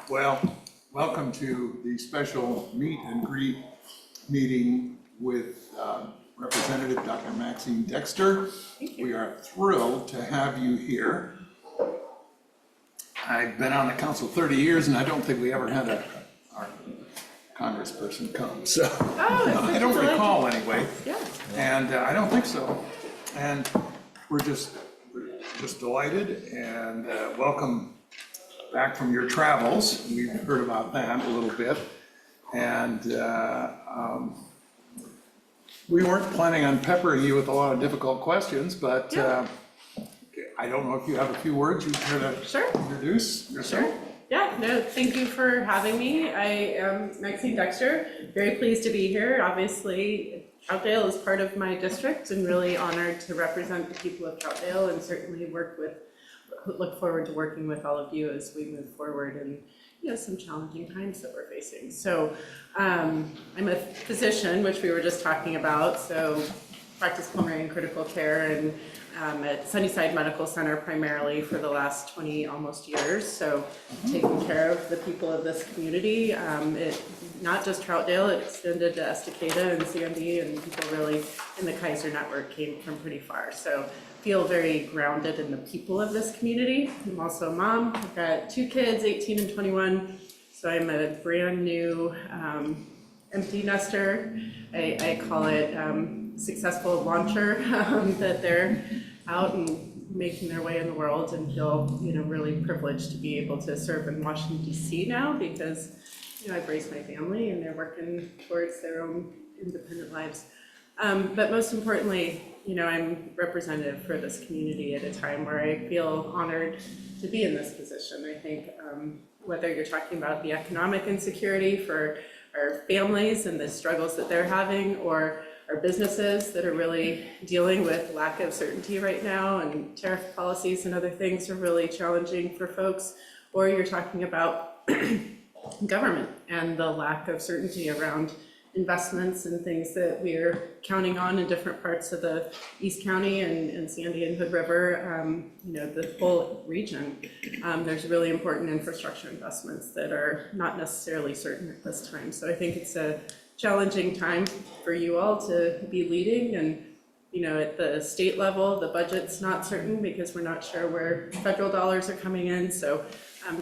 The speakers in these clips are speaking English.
Well, welcome to the special meet and greet meeting with Representative Dr. Maxine Dexter. We are thrilled to have you here. I've been on the council 30 years and I don't think we ever had our congressperson come, so I don't recall anyway. Yeah. And I don't think so. And we're just delighted and welcome back from your travels. We've heard about that a little bit. And we weren't planning on peppering you with a lot of difficult questions, but I don't know if you have a few words you care to introduce yourself. Sure. Yeah, no, thank you for having me. I am Maxine Dexter, very pleased to be here. Obviously, Troutdale is part of my district and really honored to represent the people of Troutdale and certainly look forward to working with all of you as we move forward and some challenging times that we're facing. So I'm a physician, which we were just talking about, so practice pulmonary and critical care and at Sunnyside Medical Center primarily for the last 20 almost years. So taking care of the people of this community, not just Troutdale, it extended to Estacada and Sandy, and people really in the Kaiser network came from pretty far. So feel very grounded in the people of this community. I'm also a mom. I've got 2 kids, 18 and 21. So I'm a brand new empty nester. I call it successful launcher, that they're out and making their way in the world, and feel really privileged to be able to serve in Washington, D.C. now, because I've raised my family and they're working towards their own independent lives. But most importantly, I'm representative for this community at a time where I feel honored to be in this position. I think whether you're talking about the economic insecurity for our families and the struggles that they're having, or our businesses that are really dealing with lack of certainty right now, and tariff policies and other things are really challenging for folks, or you're talking about government and the lack of certainty around investments and things that we're counting on in different parts of the East County and Sandy and Hood River, the whole region. There's really important infrastructure investments that are not necessarily certain at this time. So I think it's a challenging time for you all to be leading, and at the state level, the budget's not certain because we're not sure where federal dollars are coming in. So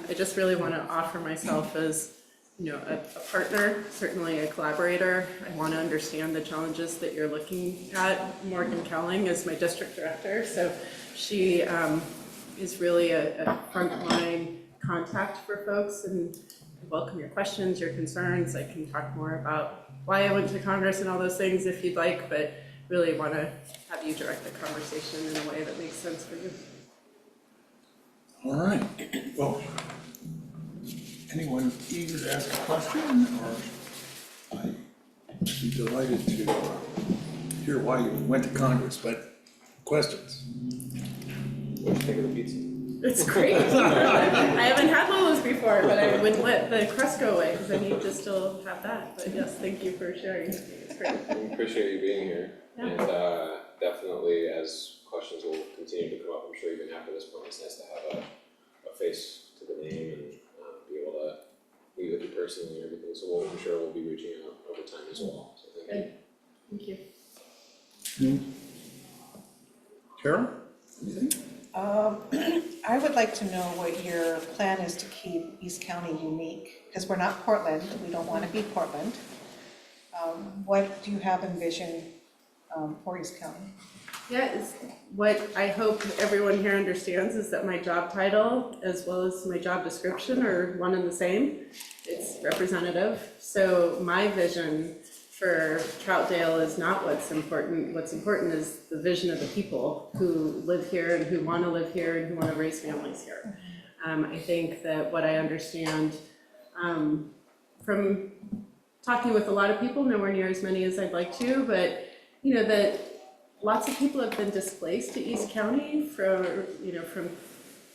I just really want to offer myself as a partner, certainly a collaborator. I want to understand the challenges that you're looking at. Morgan Kelling is my district director, so she is really a frontline contact for folks, and I welcome your questions, your concerns. I can talk more about why I went to Congress and all those things if you'd like, but really want to have you direct the conversation in a way that makes sense for you. All right. Well, anyone eager to ask a question, or I'd be delighted to hear why you went to Congress, but questions? What do you think of the pizza? It's great. I haven't had one of those before, but I wouldn't let the crust go away because I need to still have that. But yes, thank you for sharing. It's great. We appreciate you being here. Yeah. And definitely, as questions will continue to come up, I'm sure even after this point, it's nice to have a face to the name and be able to meet with you personally and everything. So I'm sure we'll be reaching out over time as well. So thank you. Thank you. Carol, anything? I would like to know what your plan is to keep East County unique, because we're not Portland, we don't want to be Portland. What do you have envisioned for East County? Yeah, what I hope everyone here understands is that my job title as well as my job description are one and the same. It's representative. So my vision for Troutdale is not what's important. What's important is the vision of the people who live here and who want to live here and who want to raise families here. I think that what I understand from talking with a lot of people, nowhere near as many as I'd like to, but that lots of people have been displaced to East County from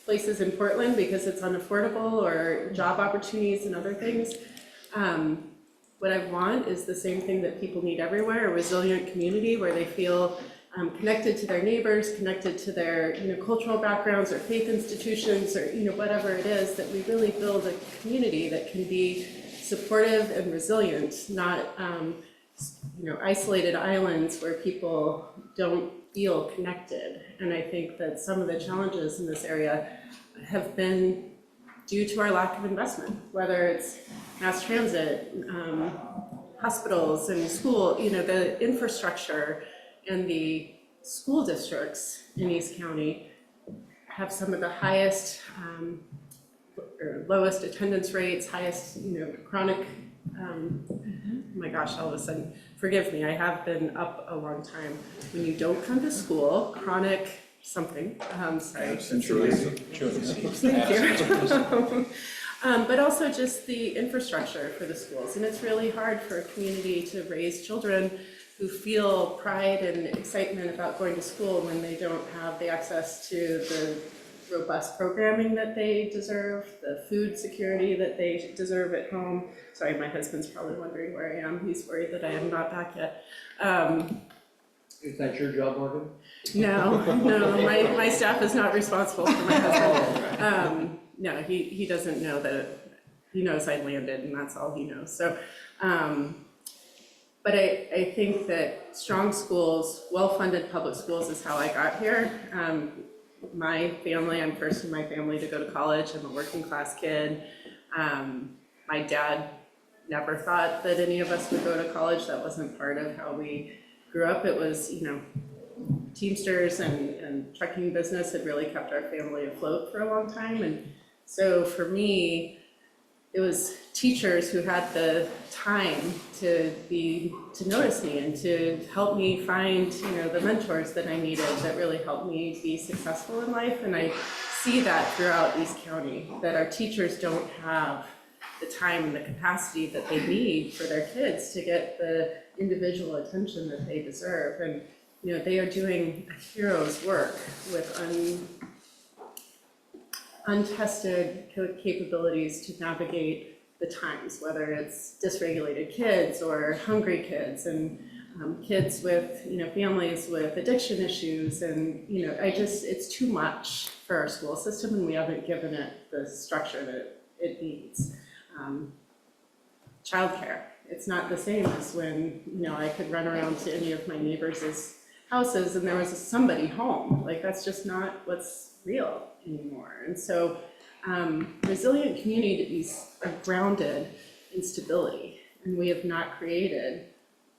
places in Portland because it's unaffordable, or job opportunities and other things. What I want is the same thing that people need everywhere: a resilient community where they feel connected to their neighbors, connected to their, cultural backgrounds or faith institutions or, whatever it is, that we really build a community that can be supportive and resilient, not, isolated islands where people don't feel connected. And I think that some of the challenges in this area have been due to our lack of investment, whether it's mass transit, hospitals and school, the infrastructure and the school districts in East County have some of the highest or lowest attendance rates, highest, chronic, oh my gosh, all of a sudden, forgive me, I have been up a long time. When you don't come to school, chronic something, sorry. Thank you. But also just the infrastructure for the schools. And it's really hard for a community to raise children who feel pride and excitement about going to school when they don't have the access to the robust programming that they deserve, the food security that they deserve at home. Sorry, my husband's probably wondering where I am. He's worried that I am not back yet. Is that your job, Morgan? No, my staff is not responsible for my husband. No, he doesn't know that, he knows I landed and that's all he knows. So, but I think that strong schools, well-funded public schools is how I got here. My family, I'm first in my family to go to college. I'm a working class kid. My dad never thought that any of us would go to college. That wasn't part of how we grew up. It was, Teamsters and trucking business had really kept our family afloat for a long time. And so for me, it was teachers who had the time to notice me and to help me find, the mentors that I needed that really helped me be successful in life. And I see that throughout East County, that our teachers don't have the time and the capacity that they need for their kids to get the individual attention that they deserve. And, they are doing a hero's work with untested capabilities to navigate the times, whether it's dysregulated kids or hungry kids and kids with, families with addiction issues. And, it's too much for our school system and we haven't given it the structure that it needs. Childcare, it's not the same as when, I could run around to any of my neighbors' houses and there was somebody home. Like, that's just not what's real anymore. And so resilient communities are grounded in stability, and we have not created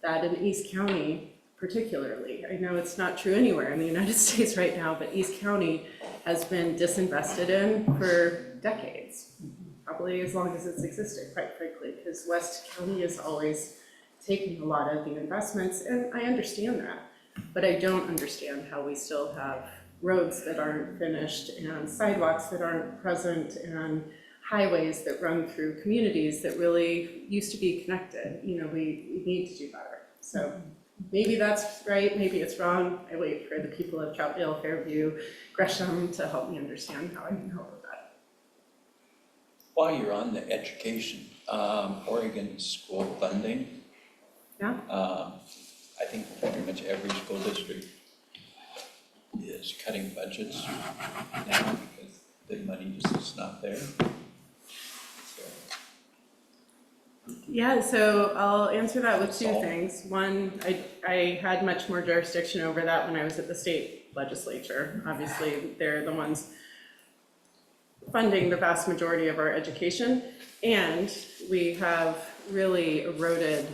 that in East County particularly. I know it's not true anywhere in the United States right now, but East County has been disinvested in for decades, probably as long as it's existed, quite frankly, because West County has always taken a lot of the investments, and I understand that, but I don't understand how we still have roads that aren't finished and sidewalks that aren't present and highways that run through communities that really used to be connected. We need to do better. So maybe that's right, maybe it's wrong. I wait for the people of Troutdale, Fairview, Gresham to help me understand how I can help with that. While you're on the education, Oregon school funding. Yeah. I think pretty much every school district is cutting budgets now because the money just is not there. Yeah, so I'll answer that with two things. One, I had much more jurisdiction over that when I was at the state legislature. Obviously, they're the ones funding the vast majority of our education, and we have really eroded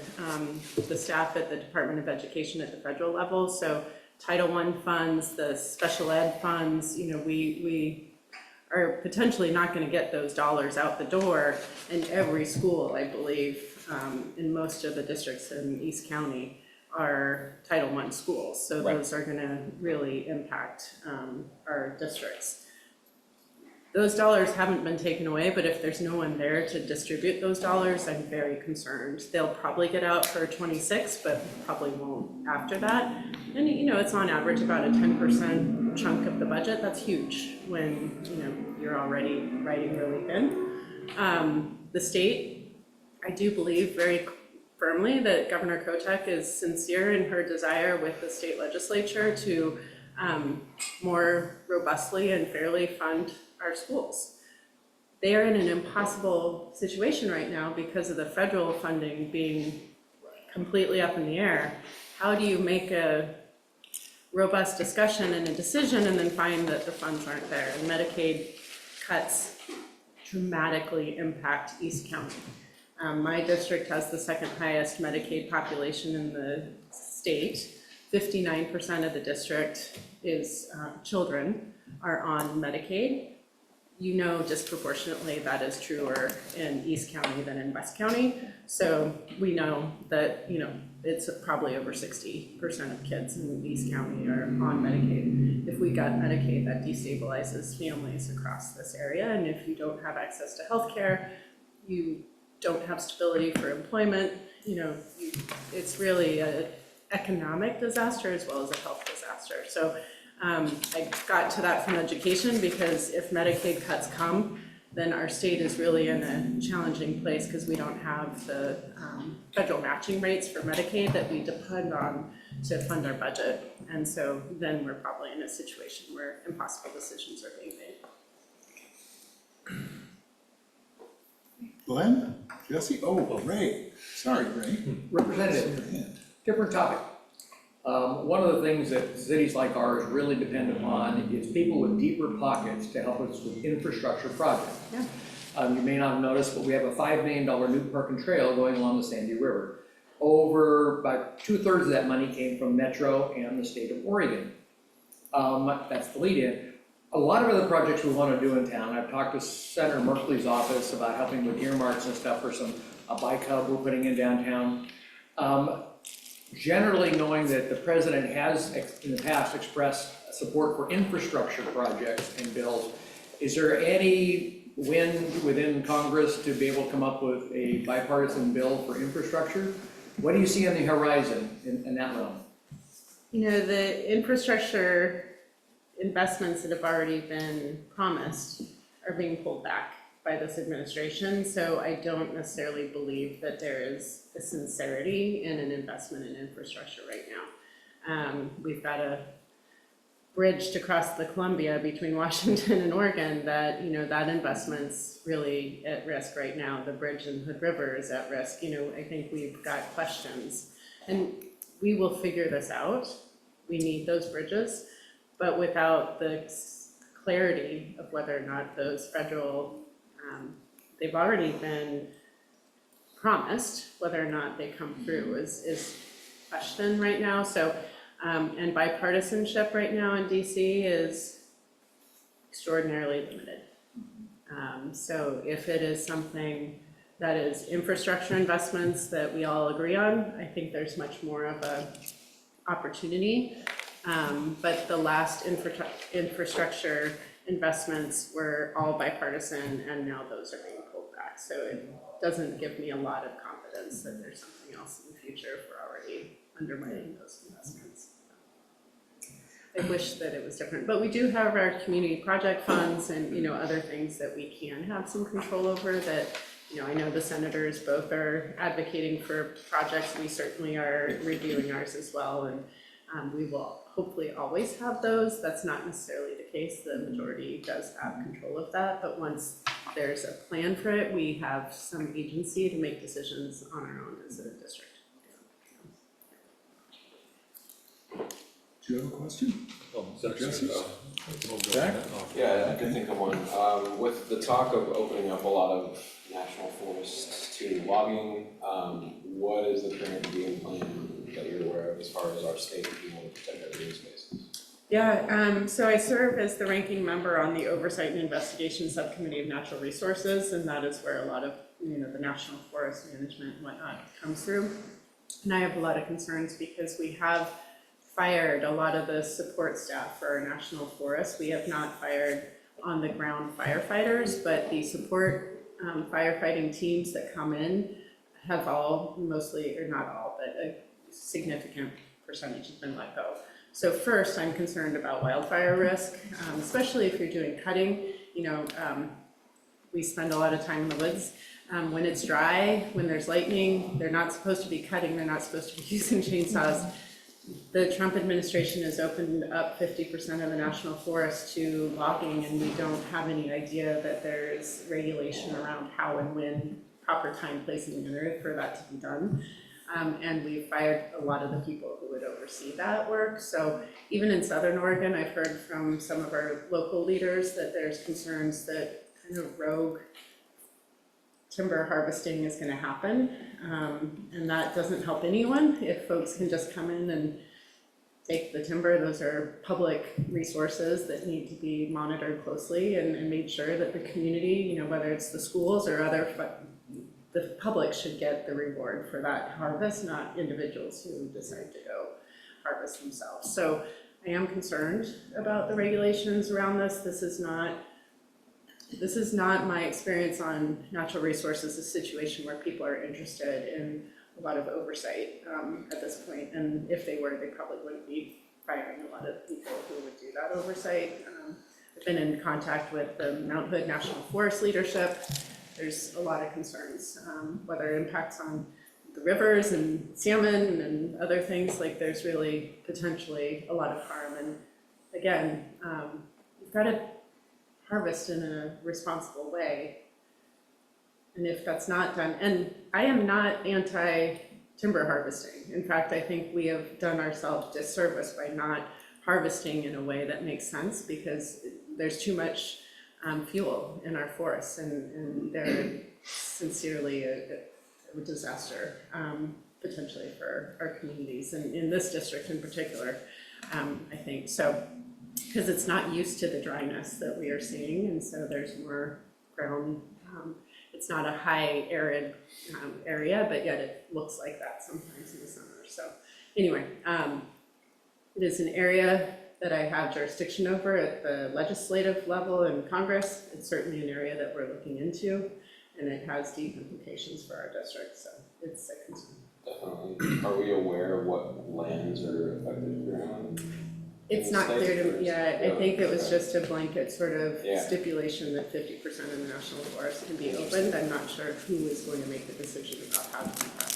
the staff at the Department of Education at the federal level. So Title I funds, the special ed funds, we are potentially not going to get those dollars out the door in every school, I believe, in most of the districts in East County are Title I schools. So those are going to really impact our districts. Those dollars haven't been taken away, but if there's no one there to distribute those dollars, I'm very concerned. They'll probably get out for 26, but probably won't after that. And it's on average about a 10% chunk of the budget. That's huge when you're already writing really thin. The state, I do believe very firmly that Governor Kotek is sincere in her desire with the state legislature to more robustly and fairly fund our schools. They are in an impossible situation right now because of the federal funding being completely up in the air. How do you make a robust discussion and a decision and then find that the funds aren't there? And Medicaid cuts dramatically impact East County. My district has the second highest Medicaid population in the state. 59% of the district is children are on Medicaid. You know disproportionately that is truer in East County than in West County. So we know that, it's probably over 60% of kids in East County are on Medicaid. If we got Medicaid, that destabilizes families across this area. And if you don't have access to healthcare, you don't have stability for employment, it's really an economic disaster as well as a health disaster. So I got to that from education because if Medicaid cuts come, then our state is really in a challenging place because we don't have the federal matching rates for Medicaid that we depend on to fund our budget. And so then we're probably in a situation where impossible decisions are being made. Glenn? Jesse? Oh, Ray. Sorry, Ray. Representative, different topic. One of the things that cities like ours really depend upon is people with deeper pockets to help us with infrastructure projects. Yeah. You may not have noticed, but we have a $5 million new park and trail going along the Sandy River. Over about 2/3 of that money came from Metro and the state of Oregon. That's the lead-in. A lot of other projects we want to do in town. I've talked to Senator Merkley's office about helping with earmarks and stuff for a bike hub we're putting in downtown. Generally knowing that the president has in the past expressed support for infrastructure projects and bills, is there any wind within Congress to be able to come up with a bipartisan bill for infrastructure? What do you see on the horizon in that realm? The infrastructure investments that have already been promised are being pulled back by this administration. So I don't necessarily believe that there is a sincerity in an investment in infrastructure right now. We've got a bridge to cross the Columbia between Washington and Oregon that, that investment's really at risk right now. The bridge in Hood River is at risk. I think we've got questions and we will figure this out. We need those bridges, but without the clarity of whether or not those federal, they've already been promised, whether or not they come through is questioned right now. So, and bipartisanship right now in DC is extraordinarily limited. So if it is something that is infrastructure investments that we all agree on, I think there's much more of a opportunity. But the last infrastructure investments were all bipartisan and now those are being pulled back. So it doesn't give me a lot of confidence that there's something else in the future if we're already undermining those investments. I wish that it was different, but we do have our community project funds and, other things that we can have some control over that, I know the senators both are advocating for projects. We certainly are reviewing ours as well. And we will hopefully always have those. That's not necessarily the case. The majority does have control of that, but once there's a plan for it, we have some agency to make decisions on our own as a district. Do you have a question? Jesse? Zach? Yeah, I can think of one. With the talk of opening up a lot of national forests to logging, what is the current game plan that you're aware of as far as our state being able to protect our green spaces? Yeah, so I serve as the ranking member on the Oversight and Investigation Subcommittee of Natural Resources, and that is where a lot of, the national forest management and whatnot comes through. And I have a lot of concerns because we have fired a lot of the support staff for our national forests. We have not fired on the ground firefighters, but the support firefighting teams that come in have all, mostly, or not all, but a significant percentage has been let go. So first, I'm concerned about wildfire risk, especially if you're doing cutting. We spend a lot of time in the woods. When it's dry, when there's lightning, they're not supposed to be cutting, they're not supposed to be using chainsaws. The Trump administration has opened up 50% of the national forest to logging, and we don't have any idea that there's regulation around how and when, proper time, place, and manner for that to be done. And we've fired a lot of the people who would oversee that work. So even in Southern Oregon, I've heard from some of our local leaders that there's concerns that kind of rogue timber harvesting is gonna happen. And that doesn't help anyone if folks can just come in and take the timber. Those are public resources that need to be monitored closely and made sure that the community, you know, whether it's the schools or other, the public should get the reward for that harvest, not individuals who decide to go harvest themselves. So I am concerned about the regulations around this. This is not my experience on natural resources, a situation where people are interested in a lot of oversight at this point. And if they were, they probably wouldn't be firing a lot of people who would do that oversight. I've been in contact with the Mount Hood National Forest leadership. There's a lot of concerns, whether it impacts on the rivers and salmon and other things. Like, there's really potentially a lot of harm. And again, you've got to harvest in a responsible way. And if that's not done, and I am not anti-timber harvesting. In fact, I think we have done ourselves disservice by not harvesting in a way that makes sense, because there's too much fuel in our forests, and they're sincerely a disaster, potentially for our communities, and in this district in particular, I think. So, because it's not used to the dryness that we are seeing, and so there's more ground. It's not a high arid area, but yet it looks like that sometimes in the summer. So anyway, it is an area that I have jurisdiction over at the legislative level in Congress. It's certainly an area that we're looking into, and it has deep implications for our district, so it's a concern. Definitely. Are we aware of what lands are affected here? It's not clear to me, yeah, I think it was Okay. just a blanket sort of Yeah. stipulation that 50% of the national forest can be opened. I'm not sure who is going to make the decision about how to do that.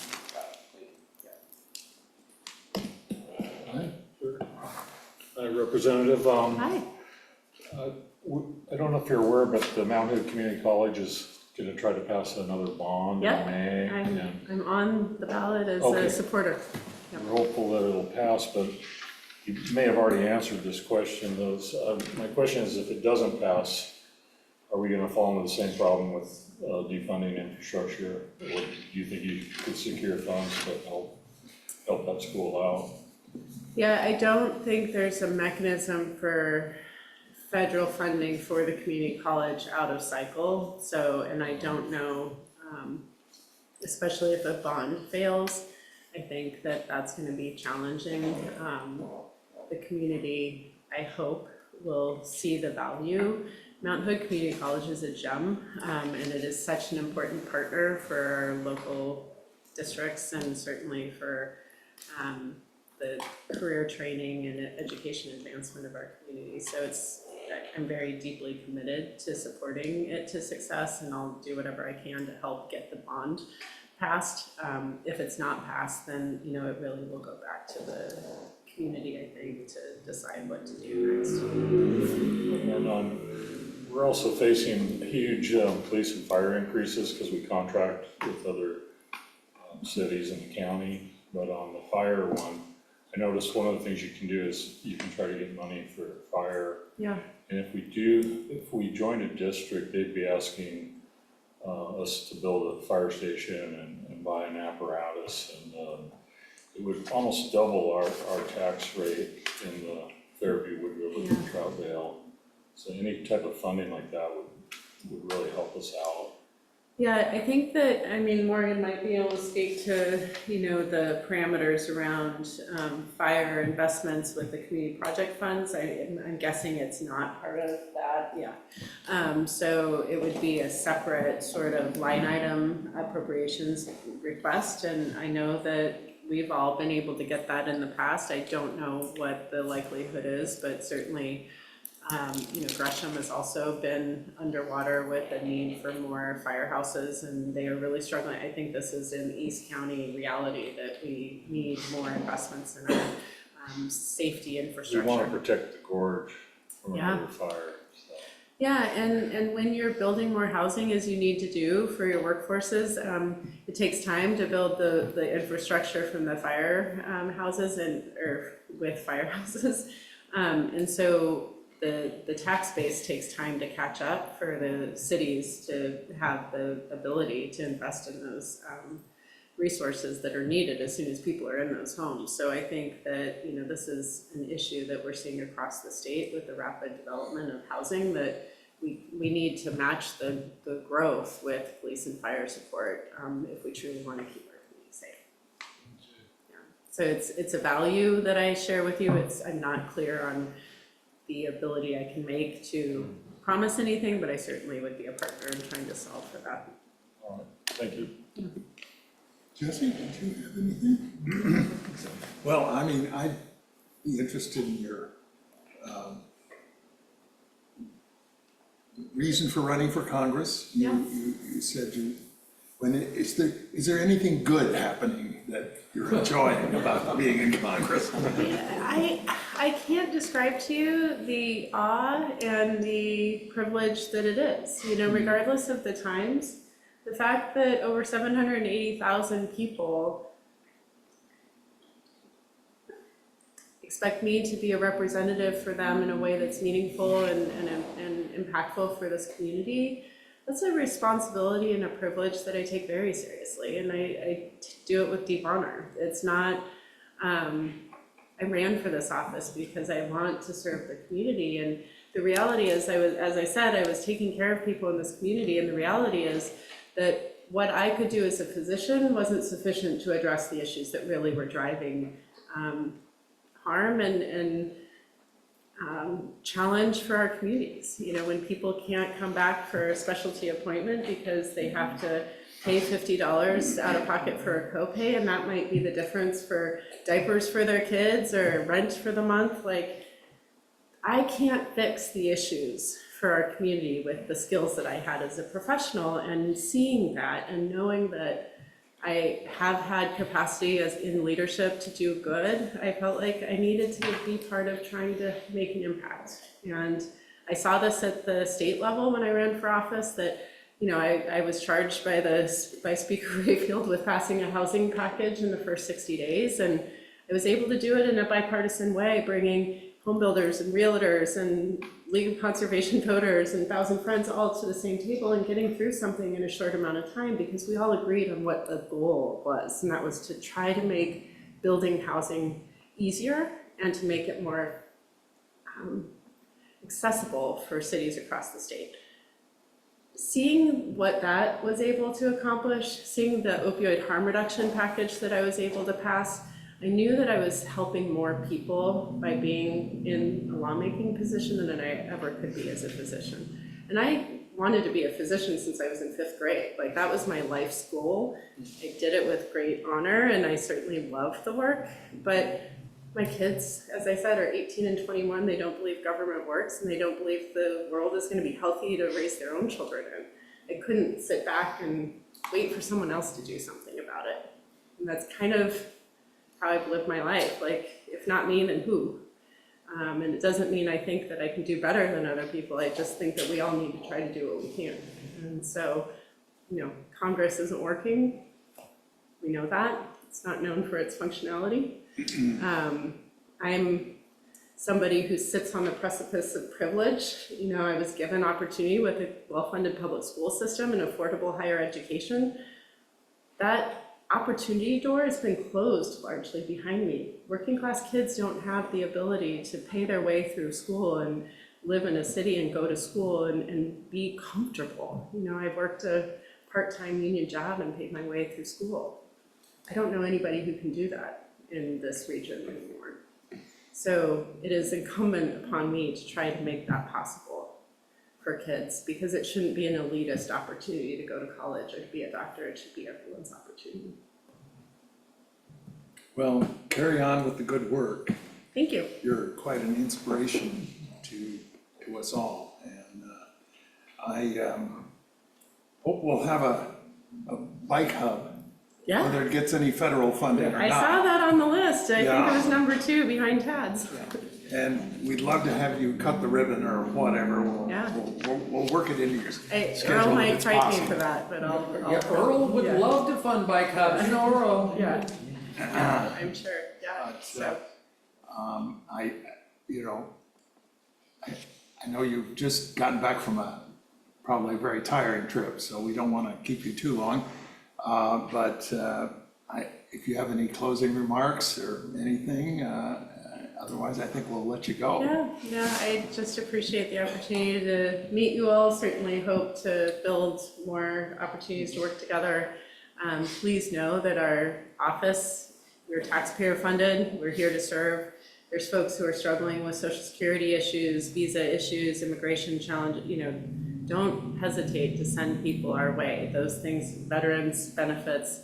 Hi, Representative. Hi. I don't know if you're aware, but the Mount Hood Community College is going to try to pass another bond in Yep, May. And I'm on the ballot as Okay. a supporter. we're hopeful that it'll pass, but you may have already answered this question. My question is, if it doesn't pass, are we going to fall into the same problem with defunding infrastructure? Or do you think you could secure funds to help that school out? Yeah, I don't think there's a mechanism for federal funding for the community college out of cycle. So, and I don't know, especially if a bond fails, I think that that's going to be challenging. The community, I hope, will see the value. Mount Hood Community College is a gem, and it is such an important partner for our local districts, and certainly for the career training and education advancement of our community. So I'm very deeply committed to supporting it to success, and I'll do whatever I can to help get the bond passed. If it's not passed, then, you know, it really will go back to the community, I think, to decide what to do next. And we're also facing huge police and fire increases because we contract with other cities in the county. But on the fire one, I noticed one of the things you can do is you can try to get money for fire. Yeah. And if we join a district, they'd be asking us to build a fire station and buy an apparatus, and it would almost double our tax rate in the Fairview, Woodville, and Troutdale. So any type of funding like that would really help us out. Yeah, I think that, I mean, Morgan might be able to speak to, you know, the parameters around fire investments with the community project funds. I'm guessing it's not part of that, yeah. So it would be a separate sort of line item appropriations request, and I know that we've all been able to get that in the past. I don't know what the likelihood is, but certainly Gresham has also been underwater with a need for more firehouses, and they are really struggling. I think this is an East County reality that we need more investments in our safety We infrastructure. wanna protect the gorge from Yeah. another fire, so. Yeah, and when you're building more housing, as you need to do for your workforces, it takes time to build the infrastructure from the fire houses or with firehouses. And so the tax base takes time to catch up for the cities to have the ability to invest in those resources that are needed as soon as people are in those homes. So I think that, this is an issue that we're seeing across the state with the rapid development of housing, that we need to match the growth with police and fire support if we truly want to keep our community safe. Yeah. So it's a value that I share with you. I'm not clear on the ability I can make to promise anything, but I certainly would be a partner in trying to solve for that. All right, thank you. Jesse, did you have anything? Well, I mean, I'd be interested in your reason for running for Congress. You said is there anything good happening that you're enjoying about being in Congress? I can't describe to you the awe and the privilege that it is, regardless of the times. The fact that over 780,000 people expect me to be a representative for them in a way that's meaningful and impactful for this community, that's a responsibility and a privilege that I take very seriously, and I do it with deep honor. It's not, I ran for this office because I want to serve the community, and the reality is, as I said, I was taking care of people in this community, and the reality is that what I could do as a physician wasn't sufficient to address the issues that really were driving harm and challenge for our communities. When people can't come back for a specialty appointment because they have to pay $50 out of pocket for a copay, and that might be the difference for diapers for their kids or rent for the month. I can't fix the issues for our community with the skills that I had as a professional, and seeing that and knowing that I have had capacity as in leadership to do good, I felt like I needed to be part of trying to make an impact. And I saw this at the state level when I ran for office, that I was charged by Speaker Rayfield with passing a housing package in the first 60 days, and I was able to do it in a bipartisan way, bringing home builders and realtors and League of Conservation voters and Thousand Friends all to the same table and getting through something in a short amount of time, because we all agreed on what the goal was, and that was to try to make building housing easier and to make it more accessible for cities across the state. Seeing what that was able to accomplish, seeing the opioid harm reduction package that I was able to pass, I knew that I was helping more people by being in a lawmaking position than I ever could be as a physician. And I wanted to be a physician since I was in 5th grade. That was my life's goal. I did it with great honor, and I certainly loved the work. But my kids, as I said, are 18 and 21. They don't believe government works, and they don't believe the world is going to be healthy to raise their own children in. I couldn't sit back and wait for someone else to do something about it. And that's kind of how I've lived my life. If not me, then who? And it doesn't mean I think that I can do better than other people. I just think that we all need to try to do what we can. And so, Congress isn't working. We know that. It's not known for its functionality. I'm somebody who sits on the precipice of privilege. I was given opportunity with a well-funded public school system and affordable higher education. That opportunity door has been closed largely behind me. Working class kids don't have the ability to pay their way through school and live in a city and go to school and be comfortable. I worked a part-time union job and paid my way through school. I don't know anybody who can do that in this region anymore. So it is incumbent upon me to try to make that possible for kids, because it shouldn't be an elitist opportunity to go to college or to be a doctor. It should be everyone's opportunity. Well, carry on with the good work. Thank you. You're quite an inspiration to to us all. And I hope we'll have a bike hub, Yeah, whether it gets any federal funding or I not. saw that on the list. I think Yeah. it was number 2 behind Tad's. And we'd love to have you cut the ribbon or whatever. Yeah. We'll work it into your Hey, schedule Earl if might it's fight me possible. for that, but I'll. Yeah, Earl would yeah. love to fund bike hubs, you know Earl. Yeah, I'm sure, yeah, But, so, I know you've just gotten back from probably a very tiring trip, so we don't want to keep you too long. But if you have any closing remarks or anything, otherwise I think we'll let you go. yeah, I just appreciate the opportunity to meet you all, certainly hope to build more opportunities to work together. Please know that our office, we're taxpayer funded, we're here to serve. There's folks who are struggling with social security issues, visa issues, immigration challenge, don't hesitate to send people our way. Those things, veterans, benefits,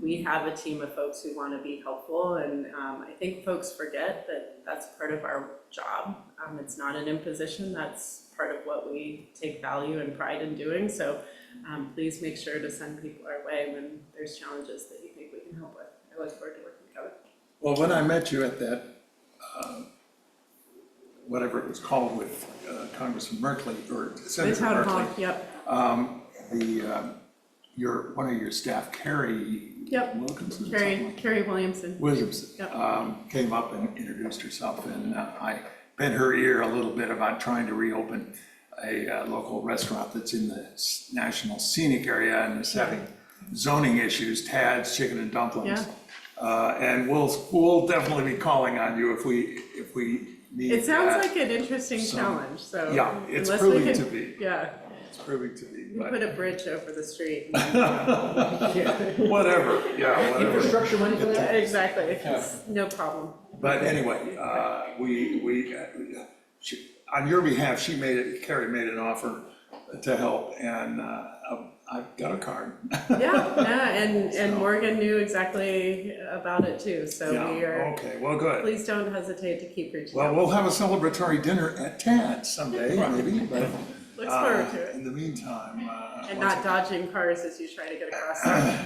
we have a team of folks who want to be helpful, and I think folks forget that that's part of our job. It's not an imposition, that's part of what we take value and pride in doing, so please make sure to send people our way when there's challenges that you think we can help with. I look forward to working together. Well, when I met you at that, whatever it was called with Congressman Merkley, or The Senator town hall, Merkley, yep, one of your staff, Carrie Yep. Wilkinson, or something like Carrie Williamson. Williamson, Yep. came up and introduced herself, and I bent her ear a little bit about trying to reopen a local restaurant that's in the National Scenic Area and is having zoning issues, Tad's Chicken and Dumplings. And we'll definitely be calling on you if we need. It sounds like an interesting some- challenge, so. Yeah, it's unless we proving can- to be. Yeah, It's proving to be, we but put a bridge over the street. whatever, yeah, whatever. Infrastructure money for Yeah, that? exactly, it's no problem. But anyway, on your behalf, Carrie made an offer to help, and I've got a card. And Morgan knew exactly about it too, so Yeah, we are, okay, well, good. please don't hesitate to keep reaching Well, out. we'll have a celebratory dinner at Tad's someday, maybe, but Looks forward to it. in the meantime. And not dodging cars as you try to get across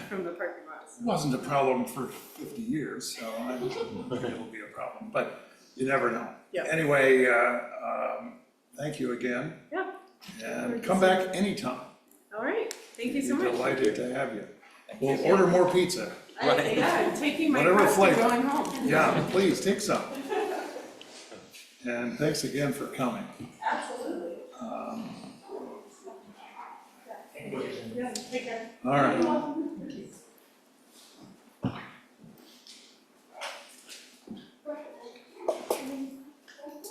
from the parking lots. It wasn't a problem for 50 years, so I don't think it'll be a problem, but you never know. Yeah. Anyway, thank you again, Yeah, and come back anytime. all right, thank you so We're much. delighted to have you. We'll order more pizza. Yeah, I'm taking my Whatever crust and flavor. going home. Yeah, please, take some. And thanks again for coming. Absolutely. Yeah, take care. All right.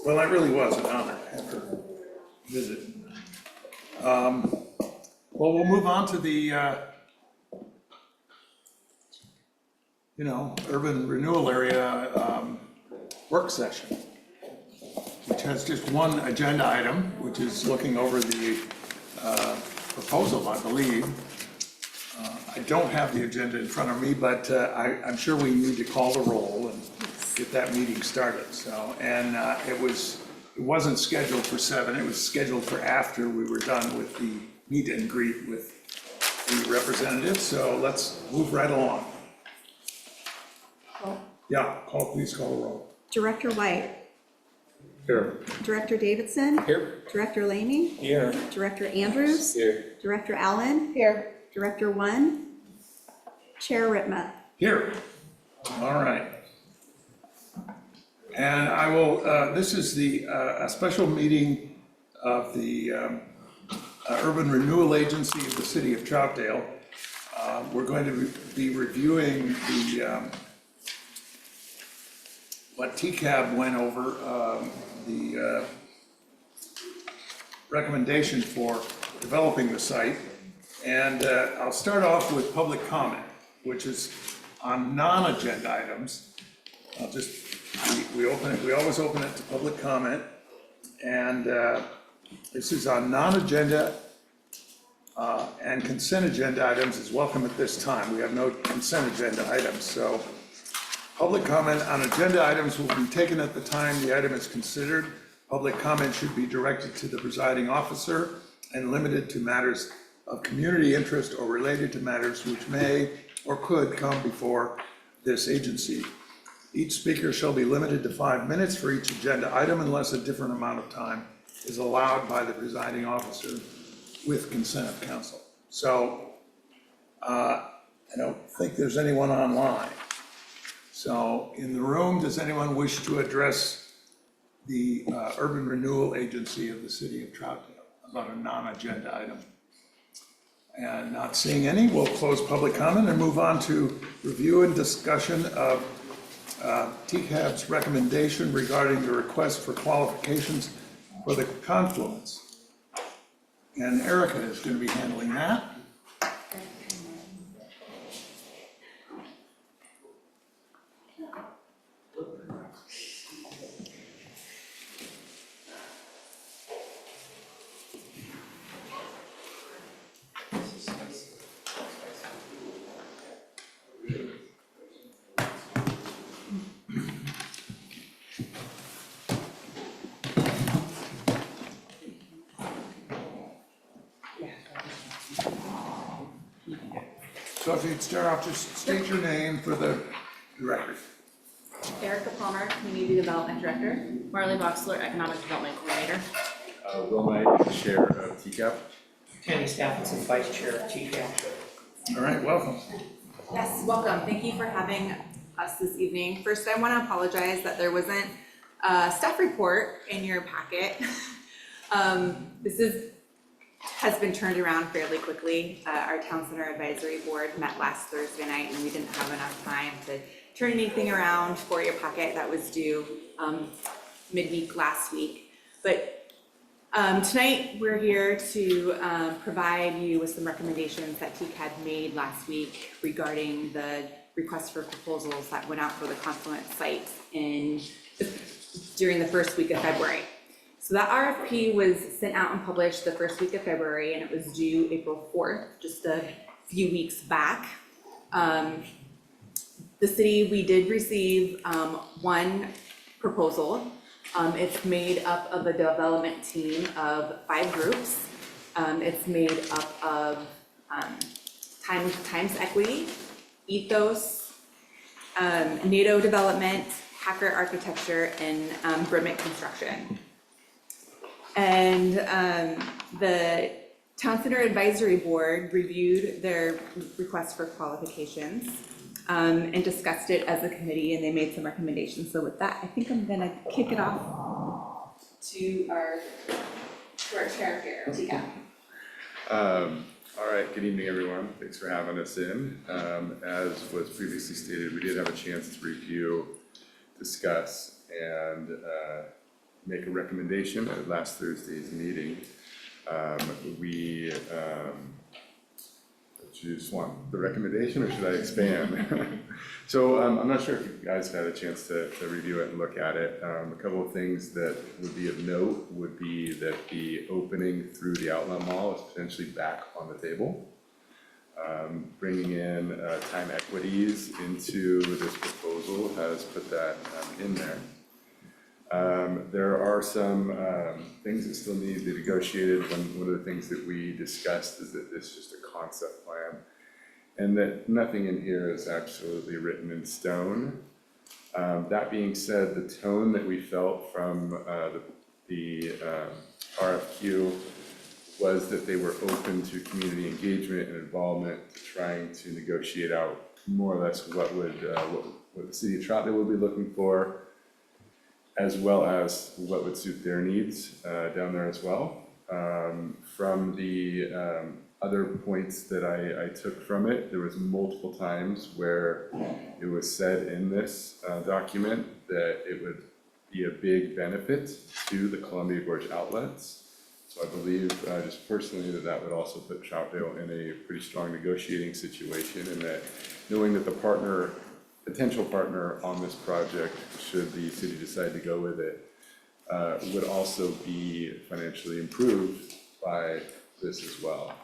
Well, that really was an honor to have her visit. Well, we'll move on to the, urban renewal area work session, which has just one agenda item, which is looking over the proposal, I believe. I don't have the agenda in front of me, but I'm sure we need to call the roll and get that meeting started, so. And it wasn't scheduled for 7, it was scheduled for after we were done with the meet and greet with the representatives, so let's move right along. Yeah, please call the roll. Director White, Here. Director Davidson, Here. Director Lamy, Here. Director Andrews, Here. Director Allen, Here, Director One, Chair Ritma. Here. All right. And I will, this is a special meeting of the Urban Renewal Agency of the City of Troutdale. We're going to be reviewing what TCAB went over, the recommendation for developing the site. And I'll start off with public comment, which is on non-agenda items. We always open it to public comment. And this is on non-agenda and consent agenda items is welcome at this time. We have no consent agenda items, so public comment on agenda items will be taken at the time the item is considered. Public comment should be directed to the presiding officer and limited to matters of community interest or related to matters which may or could come before this agency. Each speaker shall be limited to 5 minutes for each agenda item unless a different amount of time is allowed by the presiding officer with consent of council. So I don't think there's anyone online. So in the room, does anyone wish to address the Urban Renewal Agency of the City of Troutdale about a non-agenda item? And not seeing any, we'll close public comment and move on to review and discussion of TCAB's recommendation regarding the request for qualifications for the Confluence. And Erica is going to be handling that. So if you'd start off, just state your name for the record. Erica Palmer, Community Development Director. Marley Boxler, Economic Development Coordinator. Will Knight, Chair of TCAB. Tammy Stapleton, Vice Chair of TCAB. All right, welcome. Yes, welcome. Thank you for having us this evening. First, I want to apologize that there wasn't a staff report in your packet. This has been turned around fairly quickly. Our Town Center Advisory Board met last Thursday night and we didn't have enough time to turn anything around for your packet that was due midweek last week. But tonight we're here to provide you with some recommendations that TCAB made last week regarding the request for proposals that went out for the Confluence site during the first week of February. So that RFP was sent out and published the first week of February and it was due April 4th, just a few weeks back. The city, we did receive one proposal. It's made up of a development team of 5 groups. It's made up of Times Equity, Ethos, NATO Development, Hacker Architecture, and Brimmick Construction. And the Town Center Advisory Board reviewed their request for qualifications and discussed it as a committee, and they made some recommendations. So with that, I think I'm gonna kick it off to our chair here, TCAB. All right, good evening, everyone. Thanks for having us in. As was previously stated, we did have a chance to review, discuss, and make a recommendation at last Thursday's meeting. Do you just want the recommendation or should I expand? So I'm not sure if you guys have had a chance to review it and look at it. A couple of things that would be of note would be that the opening through the outlet mall is potentially back on the table. Bringing in Time Equities into this proposal has put that in there. There are some things that still need to be negotiated. One of the things that we discussed is that this is just a concept plan and that nothing in here is absolutely written in stone. That being said, the tone that we felt from the RFQ was that they were open to community engagement and involvement, trying to negotiate out more or less what the city of Troutdale would be looking for, as well as what would suit their needs down there as well. From the other points that I took from it, there was multiple times where it was said in this document that it would be a big benefit to the Columbia Gorge outlets. So I believe just personally that would also put Troutdale in a pretty strong negotiating situation, and that knowing that the potential partner on this project, should the city decide to go with it, would also be financially improved by this as well.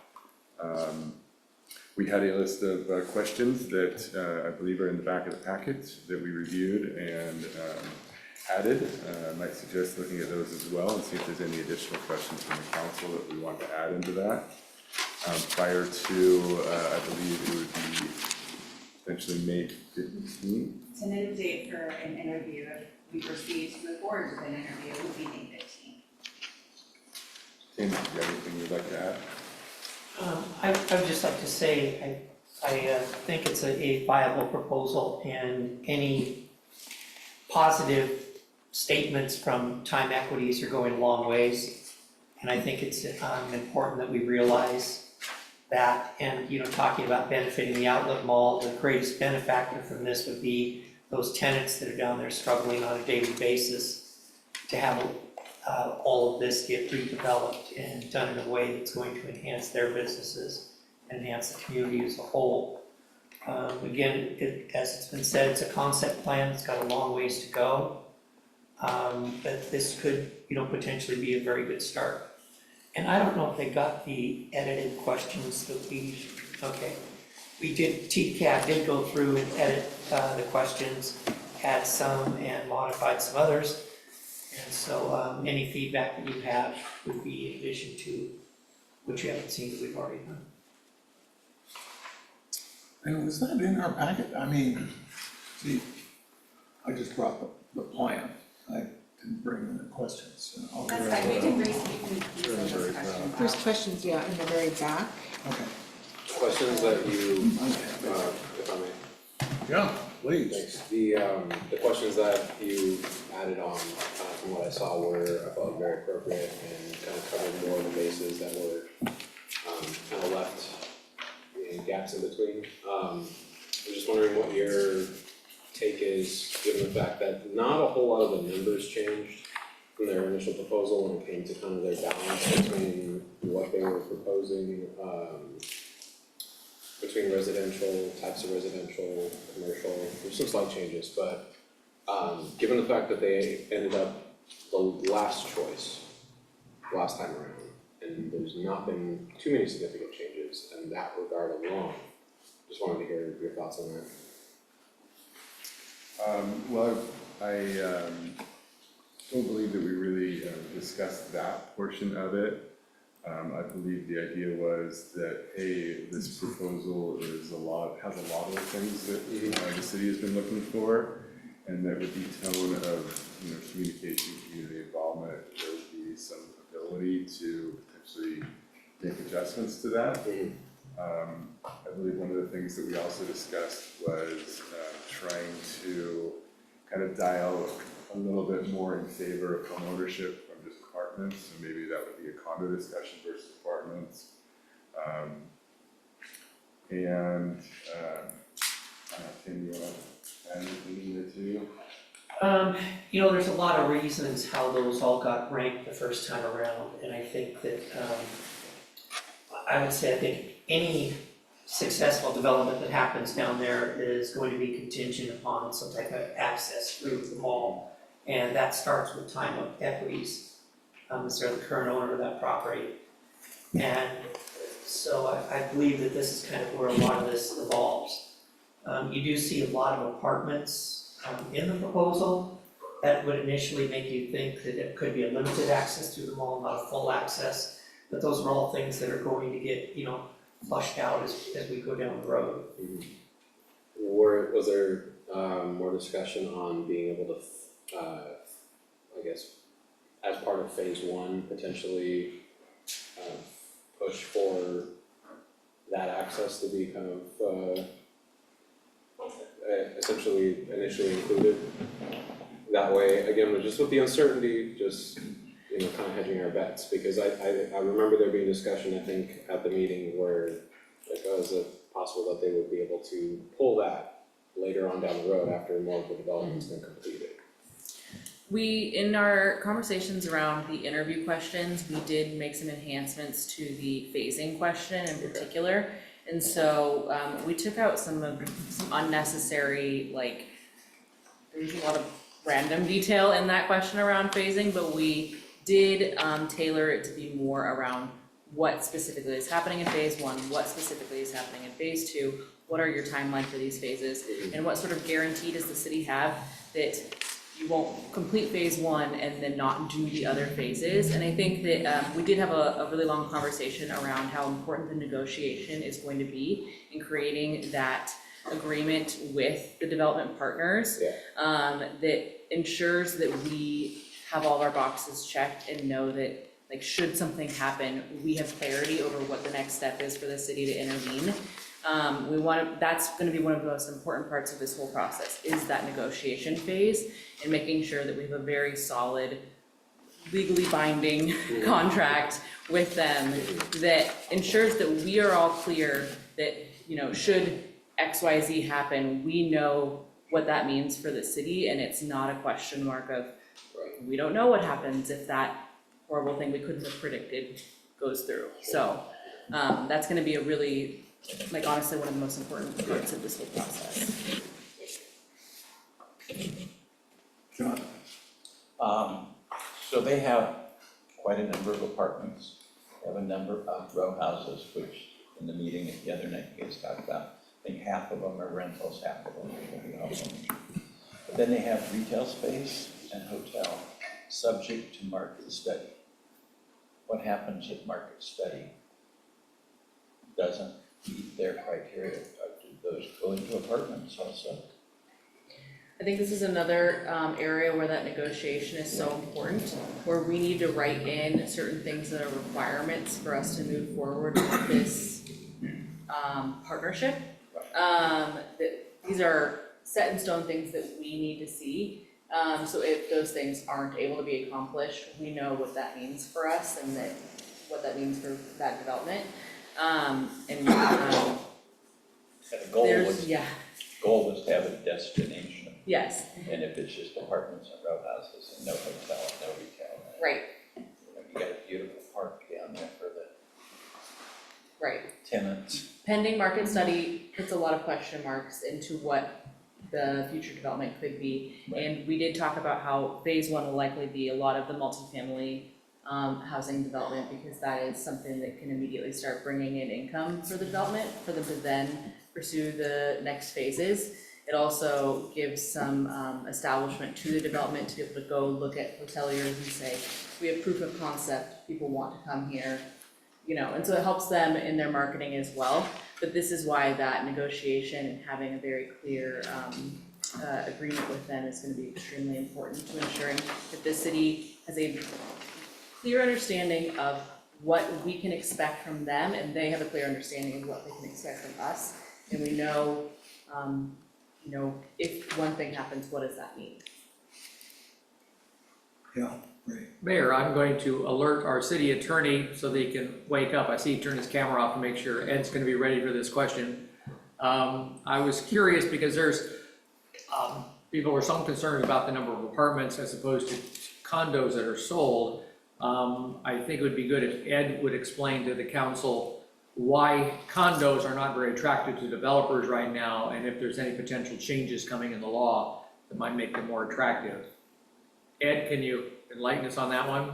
We had a list of questions that I believe are in the back of the packet that we reviewed, and added. I might suggest looking at those as well and see if there's any additional questions from the council that we want to add into that. Prior to, I believe it would be potentially May 15th. Tentative date for an interview, if we proceed to move forward with an interview, would be May 15th. Tim, do you have anything you'd like to add? I would just like to say, I think it's a viable proposal, and any positive statements from time equities are going a long ways. And I think it's important that we realize that, and, talking about benefiting the outlet mall, the greatest benefactor from this would be those tenants that are down there struggling on a daily basis to have all of this get redeveloped and done in a way that's going to enhance their businesses, enhance the community as a whole. Again, as it's been said, it's a concept plan, it's got a long ways to go. But this could, potentially be a very good start. And I don't know if they got the edited questions that TCAB did go through and edit the questions, add some and modified some others. And so any feedback that you have would be in addition to what you haven't seen that we've already done. And was that in our packet? I mean, see, I just brought the plan. I didn't bring in the questions. So That's fine, we can resend those questions. There's questions, yeah, in the very back. Okay. Questions that you, if I may. Yeah, please. Thanks. The questions that you added on, from what I saw were, I felt very appropriate and kind of covered more of the bases that were, kind of left in gaps in between. I'm just wondering what your take is, given the fact that not a whole lot of the numbers changed from their initial proposal when it came to kind of their balance between what they were proposing, between residential, types of residential, commercial, there's some slight changes, but given the fact that they ended up the last choice last time around, and there's not been too many significant changes in that regard alone, just wanted to hear your thoughts on that. Well, I don't believe that we really discussed that portion of it. I believe the idea was that, hey, this proposal has a lot of the things that the city has been looking for, and that with the tone of communication, community involvement, there would be some ability to potentially make adjustments to that. I believe one of the things that we also discussed was trying to kind of dial a little bit more in favor of home ownership from just apartments, so maybe that would be a condo discussion versus apartments. Tim, you want to add anything there too? There's a lot of reasons how those all got ranked the first time around, and I think that, I think any successful development that happens down there is going to be contingent upon some type of access through the mall, and that starts with time of equities, as they're the current owner of that property. And so I believe that this is kind of where a lot of this evolves. You do see a lot of apartments in the proposal that would initially make you think that it could be a limited access through the mall, not a full access, but those are all things that are going to get, flushed out as we go down the road. Was there more discussion on being able to, I guess, as part of phase one, potentially push for that access to be kind of essentially initially included? That way, again, just with the uncertainty, just kind of hedging our bets, because I remember there being discussion, I think, at the meeting where it was possible that they would be able to pull that later on down the road after more of the development's been completed. In our conversations around the interview questions, we did make some enhancements to the phasing question in particular. And so we took out some unnecessary, there's a lot of random detail in that question around phasing, but we did tailor it to be more around what specifically is happening in phase one, what specifically is happening in phase two, what are your timeline for these phases, and what sort of guarantee does the city have that you won't complete phase one and then not do the other phases. And I think that we did have a really long conversation around how important the negotiation is going to be in creating that agreement with the development partners. That ensures that we have all of our boxes checked and know that, like, should something happen, we have clarity over what the next step is for the city to intervene. That's gonna be one of the most important parts of this whole process, is that negotiation phase, and making sure that we have a very solid, legally binding contract with them that ensures that we are all clear that, you know, should XYZ happen, we know what that means for the city, and it's not a question mark of, we don't know what happens if that horrible thing we couldn't have predicted goes through. So, that's gonna be a really, like, honestly, one of the most important parts of this whole process. John? So they have quite a number of apartments, they have a number of row houses, which in the meeting the other night you guys talked about, I think half of them are rentals, half of them are homes. But then they have retail space and hotel, subject to market study. What happens if market study doesn't meet their criteria? Do those go into apartments also? I think this is another area where that negotiation is so important, where we need to write in certain things that are requirements for us to move forward with this partnership. These are set in stone things that we need to see. So if those things aren't able to be accomplished, we know what that means for us and that what that means for that development. And the goal was to have a destination. Yes, And if it's just apartments and row houses and no hotel and no retail. right, You know, you got a beautiful park down there for the right. tenants. Pending market study puts a lot of question marks into what the future development could be. Right. And we did talk about how phase one will likely be a lot of the multifamily housing development, because that is something that can immediately start bringing in income for the development, for them to then pursue the next phases. It also gives some establishment to the development to be able to go look at hoteliers and say, we have proof of concept, people want to come here, you know, and so it helps them in their marketing as well. But this is why that negotiation and having a very clear agreement with them is going to be extremely important to ensuring that the city has a clear understanding of what we can expect from them, and they have a clear understanding of what they can expect from us. And we know, you know, if one thing happens, what does that mean? Yeah, right. Mayor, I'm going to alert our city attorney so that he can wake up. I see he turned his camera off to make sure Ed's gonna be ready for this question. I was curious because there's, people are some concerned about the number of apartments as opposed to condos that are sold. I think it would be good if Ed would explain to the council why condos are not very attractive to developers right now, and if there's any potential changes coming in the law that might make them more attractive. Ed, can you enlighten us on that one?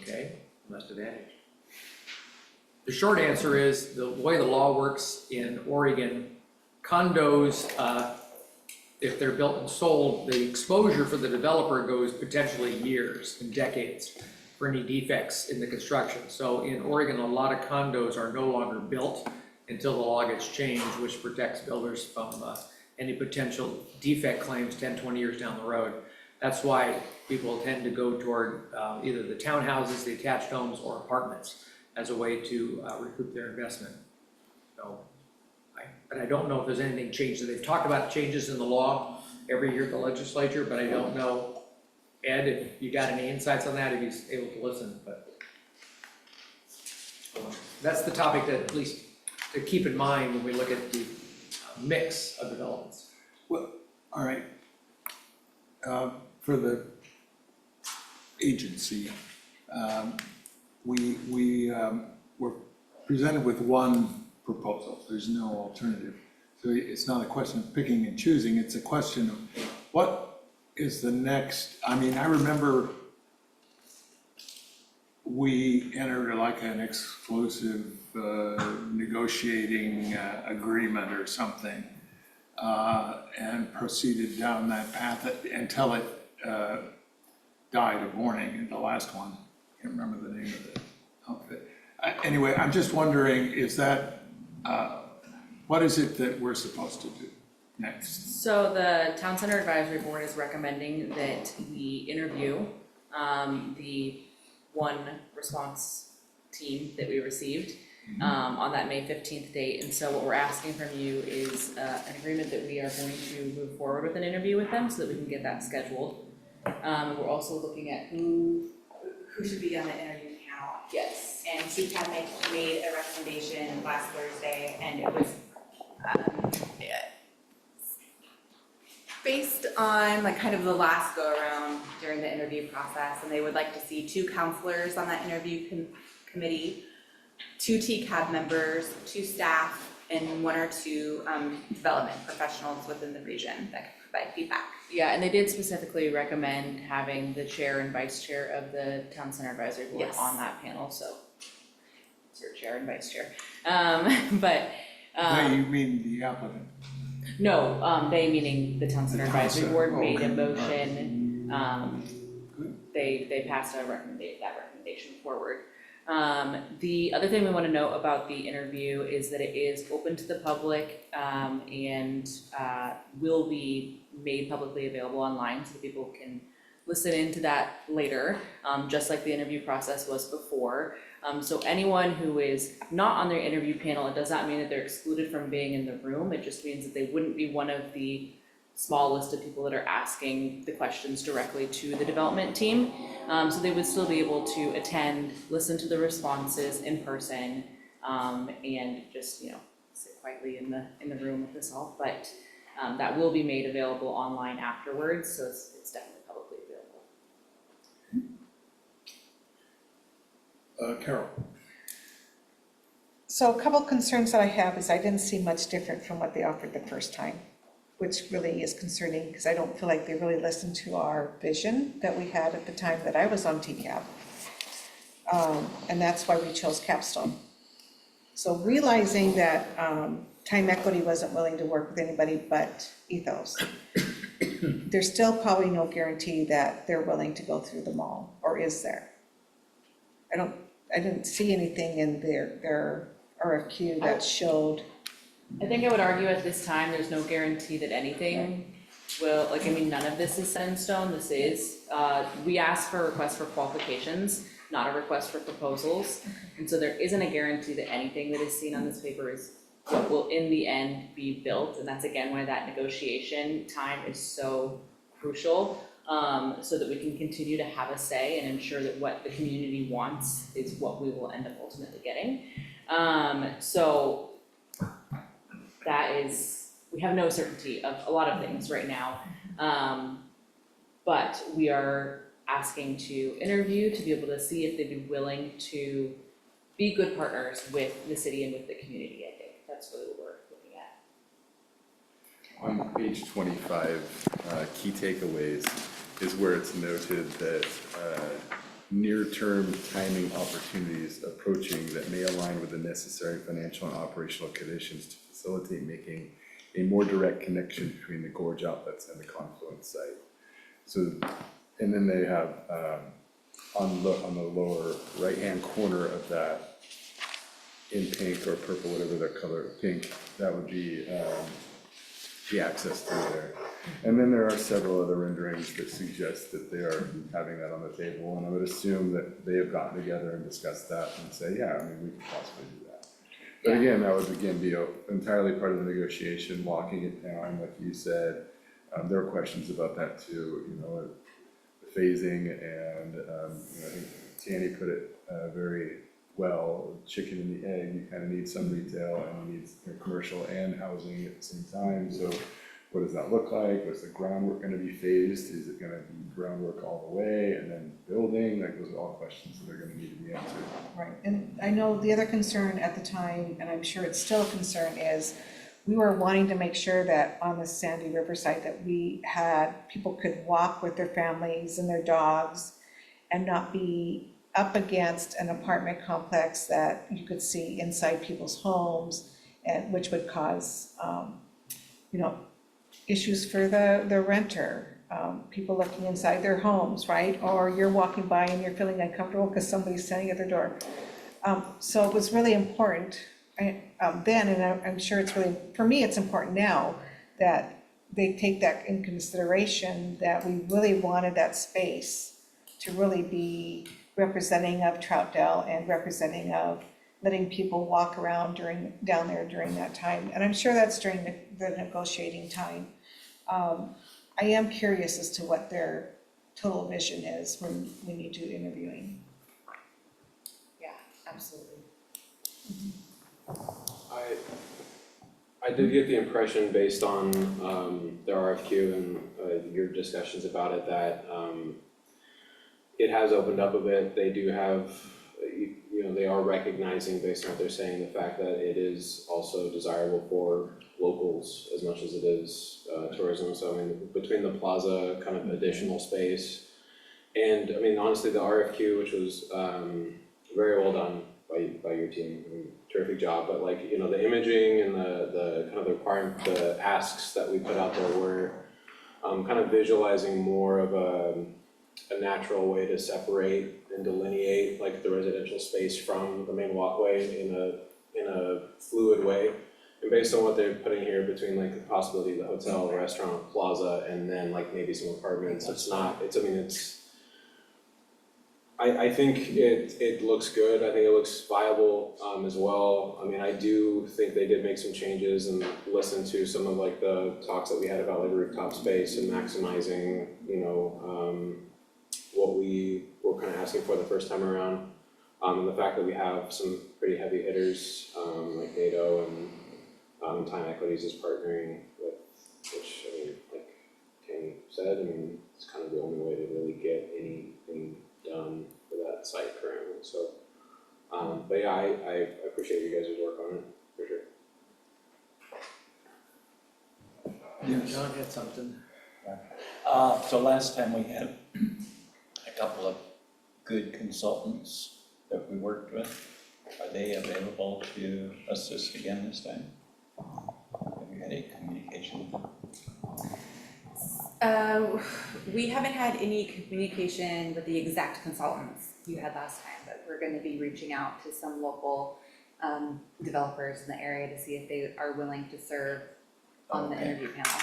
Okay, must have vanished. The short answer is, the way the law works in Oregon, condos, if they're built and sold, the exposure for the developer goes potentially years and decades for any defects in the construction. So in Oregon, a lot of condos are no longer built until the law gets changed, which protects builders from any potential defect claims 10, 20 years down the road. That's why people tend to go toward either the townhouses, the attached homes, or apartments as a way to recoup their investment. So, but I don't know if there's anything changed. They've talked about changes in the law every year at the legislature, but I don't know, Ed, if you got any insights on that, if he's able to listen. But that's the topic that at least to keep in mind when we look at the mix of developments. Well, all right. For the agency, we were presented with one proposal. There's no alternative. So it's not a question of picking and choosing. It's a question of what is the next. I mean, I remember we enter like an exclusive negotiating agreement or something, and proceeded down that path until it died of mourning in the last one. Can't remember the name of the outfit. Anyway, I'm just wondering, is that, what is it that we're supposed to do next? So the Town Center Advisory Board is recommending that we interview the one response team that we received on that May 15th date. And so what we're asking from you is an agreement that we are going to move forward with an interview with them so that we can get that scheduled. We're also looking at Who should be on the interview panel? yes. And TCAB made a recommendation last Thursday, and it was based on like kind of the last go around during the interview process, and they would like to see 2 counselors on that interview committee, 2 TCAB members, 2 staff, and 1 or 2 development professionals within the region that can provide feedback. Yeah, and they did specifically recommend having the chair and vice chair of the Town Center Advisory Board Yes. on that panel, so it's your chair and vice chair. But You mean the applicant? no, they meaning the Town Center The Town Advisory Center, Board made a okay. motion, Good. they passed that recommendation forward. The other thing we wanna note about the interview is that it is open to the public, and will be made publicly available online so that people can listen into that later, just like the interview process was before. So anyone who is not on their interview panel, it does not mean that they're excluded from being in the room, it just means that they wouldn't be one of the small list of people that are asking the questions directly to the development team. So they would still be able to attend, listen to the responses in person, and just, sit quietly in the room with us all. But that will be made available online afterwards, so it's definitely publicly available. Carol? So a couple concerns that I have is I didn't see much different from what they offered the first time, which really is concerning because I don't feel like they really listened to our vision that we had at the time that I was on TCAB. And that's why we chose Capstone. So realizing that Time Equity wasn't willing to work with anybody but Ethos, there's still probably no guarantee that they're willing to go through them all, or is there? I didn't see anything in their RFQ that showed. I think I would argue at this time, there's no guarantee that anything will, none of this is set in stone, we asked for a request for qualifications, not a request for proposals. And so there isn't a guarantee that anything that is seen on this paper is what will in the end be built. And that's again why that negotiation time is so crucial, so that we can continue to have a say and ensure that what the community wants is what we will end up ultimately getting. So that is, we have no certainty of a lot of things right now. But we are asking to interview to be able to see if they'd be willing to be good partners with the city and with the community. I think that's really what we're looking at. On page 25, key takeaways is where it's noted that near-term timing opportunities approaching that may align with the necessary financial and operational conditions to facilitate making a more direct connection between the gorge outlets and the Confluence site. So, and then they have on the lower right-hand corner of that, in pink or purple, whatever the color, pink, that would be the access through there. And then there are several other renderings that suggest that they are having that on the table, and I would assume that they have gotten together and discussed that and say, yeah, we could possibly do that. But again, that would again be entirely part of the negotiation, walking it down, like you said. There were questions about that too, the phasing, and I think Tanny put it very well, chicken and the egg. You kind of need some retail and you need commercial and housing at the same time. So what does that look like? What's the groundwork going to be phased? Is it going to be groundwork all the way and then building? Like, those are all questions that are going to need to be answered. Right, and I know the other concern at the time, and I'm sure it's still a concern, is we were wanting to make sure that on the Sandy River site that we had, people could walk with their families and their dogs and not be up against an apartment complex that you could see inside people's homes, and which would cause, issues for the renter. People looking inside their homes, right? Or you're walking by and you're feeling uncomfortable because somebody's standing at their door. So it was really important then, and I'm sure it's really, for me, it's important now that they take that in consideration, that we really wanted that space to really be representing of Troutdale and representing of letting people walk around down there during that time. And I'm sure that's during the negotiating time. I am curious as to what their total vision is when you do interviewing. Yeah, absolutely. I did get the impression based on the RFQ and your discussions about it that it has opened up a bit. They do have, they are recognizing based on what they're saying, the fact that it is also desirable for locals as much as it is tourism. So I mean, between the plaza kind of additional space and I mean, honestly, the RFQ, which was very well done by your team, I mean, terrific job, but like, the imaging and the kind of the asks that we put out there were kind of visualizing more of a natural way to separate and delineate like the residential space from the main walkway in a fluid way. And based on what they're putting here between like the possibility of the hotel, restaurant, plaza, and then like maybe some apartments, I think it looks good. I think it looks viable as well. I mean, I do think they did make some changes and listen to some of like the talks that we had about like rooftop space and maximizing, what we were kind of asking for the first time around. And the fact that we have some pretty heavy hitters like NATO and Time Equities is partnering with, which I mean, like Kane said, I mean, it's kind of the only way to really get anything done for that site currently. So, but yeah, I appreciate you guys' work on it for sure. Yes. John had something. So last time we had a couple of good consultants that we worked with. Are they available to assist again this time? Have you had any communication with them? We haven't had any communication with the exact consultants you had last time, but we're gonna be reaching out to some local developers in the area to see if they are willing to serve on the Okay. interview panel.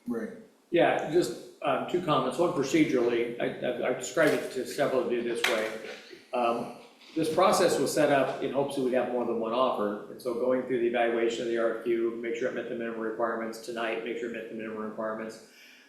Right. Yeah, just two comments. One procedurally, I've described it to several of you this way. This process was set up in hopes that we'd have more than one offer. And so going through the evaluation of the RFQ, make sure it met the minimum requirements tonight, make sure it met the minimum requirements,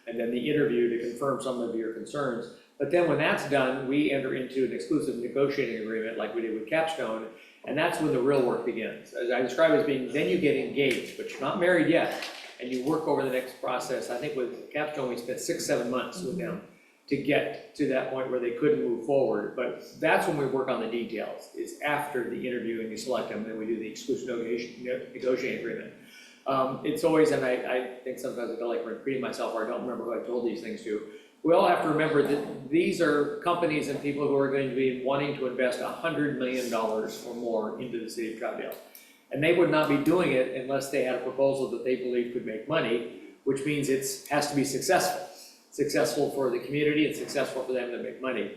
and then the interview to confirm some of your concerns. But then when that's done, we enter into an exclusive negotiating agreement like we did with Capstone, and that's when the real work begins. As I describe it as being, then you get engaged, but you're not married yet, and you work over the next process. I think with Capstone, we spent 6-7 months with them to get to that point where they couldn't move forward. But that's when we work on the details, is after the interview and you select them, then we do the exclusive negotiating agreement. It's always, and I think sometimes I feel like repeating myself, or I don't remember who I told these things to. We all have to remember that these are companies and people who are going to be wanting to invest $100 million or more into the city of Troutdale. And they would not be doing it unless they had a proposal that they believe could make money, which means it has to be successful. Successful for the community and successful for them to make money.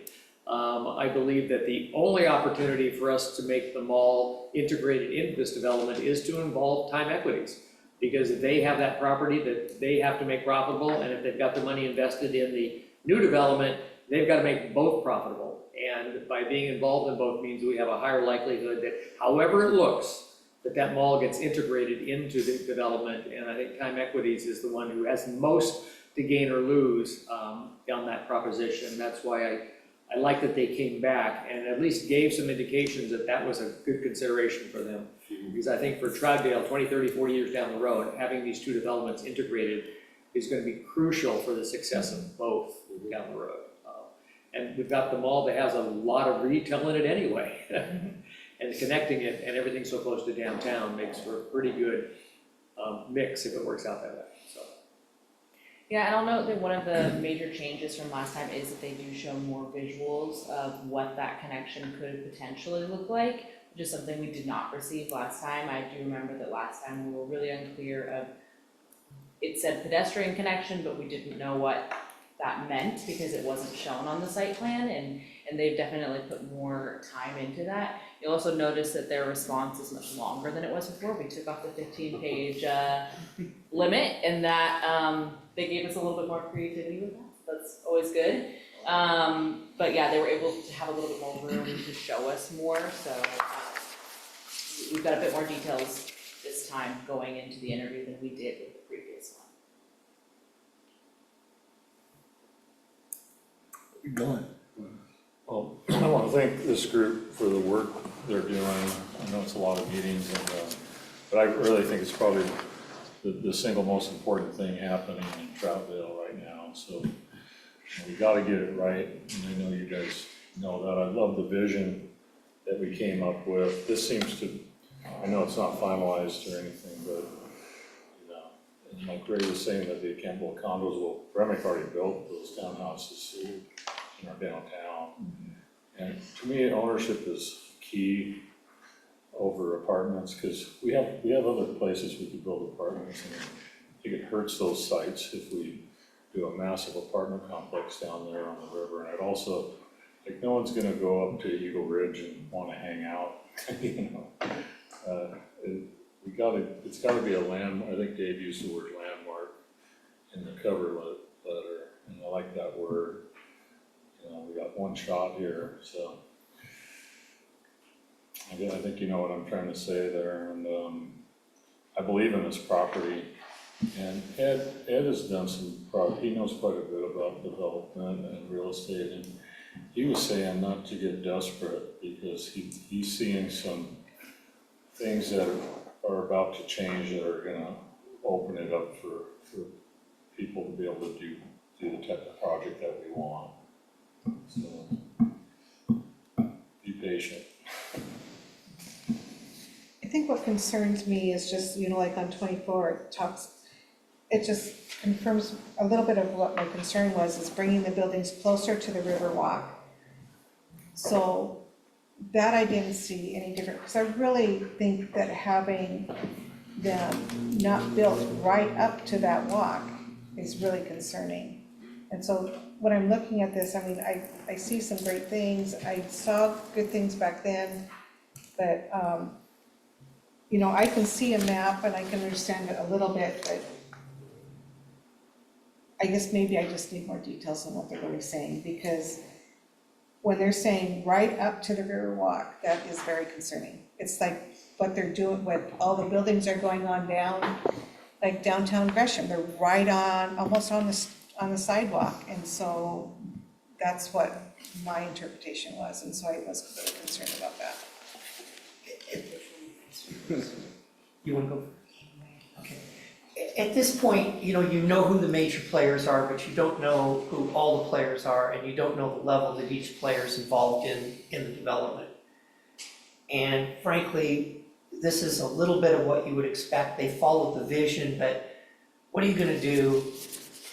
I believe that the only opportunity for us to make the mall integrated into this development is to involve Time Equities. Because if they have that property that they have to make profitable, and if they've got the money invested in the new development, they've got to make both profitable. And by being involved in both means we have a higher likelihood that however it looks, that mall gets integrated into the development. And I think Time Equities is the one who has most to gain or lose on that proposition. That's why I like that they came back and at least gave some indications that that was a good consideration for them. Because I think for Troutdale, 20, 30, 40 years down the road, having these two developments integrated is going to be crucial for the success of both down the road. And we've got the mall that has a lot of retail in it anyway. And connecting it and everything so close to downtown makes for a pretty good mix if it works out that way. So. Yeah, and I'll note that one of the major changes from last time is that they do show more visuals of what that connection could potentially look like, which is something we did not receive last time. I do remember that last time we were really unclear of, it said pedestrian connection, but we didn't know what that meant because it wasn't shown on the site plan, and they've definitely put more time into that. You'll also notice that their response is much longer than it was before. We took off the 15-page limit, and that they gave us a little bit more creativity with that, so that's always good. But yeah, they were able to have a little bit more room to show us more, so we've got a bit more details this time going into the interview than we did with the previous one. Go on. Well, I want to thank this group for the work they're doing. I know it's a lot of meetings, and, but I really think it's probably the single most important thing happening in Troutdale right now. So we got to get it right, and I know you guys know that. I love the vision that we came up with. This seems to, I know it's not finalized or anything, but you know, and like Ray was saying that the Campbell condos, well, Remick already built those townhouses in our downtown. And to me, ownership is key over apartments, because we have other places we could build apartments, and I think it hurts those sites if we do a massive apartment complex down there on the river. And it also, like, no one's gonna go up to Eagle Ridge and wanna hang out, you know. It's gotta be a I think Dave used the word landmark in the cover letter, and I like that word. You know, we got one shot here, so I think you know what I'm trying to say there, and I believe in this property. And Ed has done he knows quite a bit about development and real estate, and he was saying not to get desperate because he's seeing some things that are about to change that are gonna open it up for people to be able to do the type of project that we want. So, be patient. I think what concerns me is just, you know, like on 24, it just confirms a little bit of what my concern was, is bringing the buildings closer to the river walk. So that I didn't see any different, because I really think that having them not built right up to that walk is really concerning. And so when I'm looking at this, I mean, I see some great things, I saw good things back then, but, you know, I can see a map and I can understand it a little bit, but I guess maybe I just need more details on what they're really saying, because when they're saying right up to the river walk, that is very concerning. It's like what they're doing, what all the buildings are going on down, like downtown Gresham, they're right on, almost on the sidewalk, and so that's what my interpretation was, and so I was really concerned about that. You want to go? Okay. At this point, you know who the major players are, but you don't know who all the players are, and you don't know the level that each player is involved in the development. And frankly, this is a little bit of what you would expect. They followed the vision, but what are you gonna do?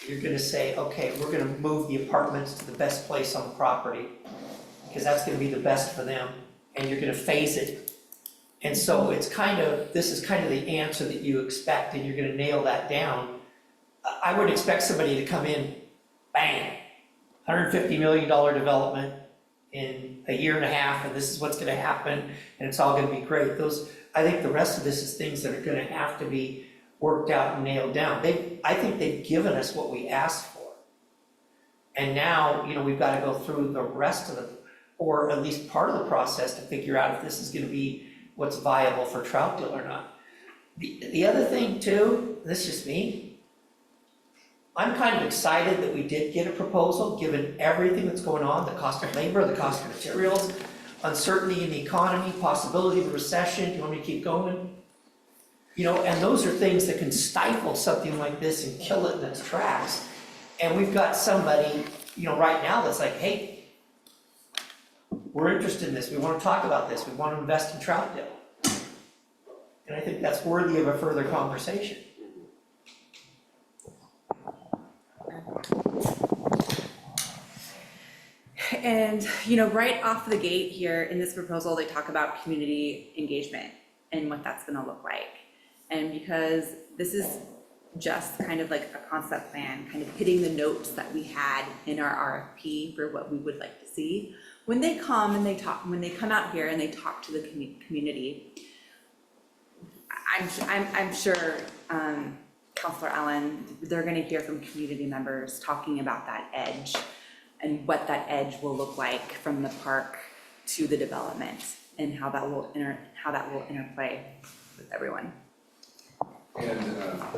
You're gonna say, okay, we're gonna move the apartments to the best place on the property, because that's gonna be the best for them, and you're gonna phase it. And so this is kind of the answer that you expect, and you're gonna nail that down. I would expect somebody to come in, bang, $150 million development in a year and a half, and this is what's gonna happen, and it's all gonna be great. I think the rest of this is things that are gonna have to be worked out and nailed down. I think they've given us what we asked for. And now, we've gotta go through the rest of or at least part of the process to figure out if this is gonna be what's viable for Troutdale or not. The other thing too, this is just me, I'm kind of excited that we did get a proposal, given everything that's going on, the cost of labor, the cost of materials, uncertainty in the economy, possibility of a recession. Do you want me to keep going? And those are things that can stifle something like this and kill it in its tracks. And we've got somebody, right now that's like, hey, we're interested in this, we want to talk about this, we want to invest in Troutdale. And I think that's worthy of a further conversation. And, you know, right off the gate here in this proposal, they talk about community engagement and what that's gonna look like. And because this is just kind of like a concept plan, kind of hitting the notes that we had in our RFP for what we would like to see. When they come and they talk, when they come out here and they talk to the community, I'm sure, Counselor Allen, they're gonna hear from community members talking about that edge and what that edge will look like from the park to the development and how that will interplay with everyone. And that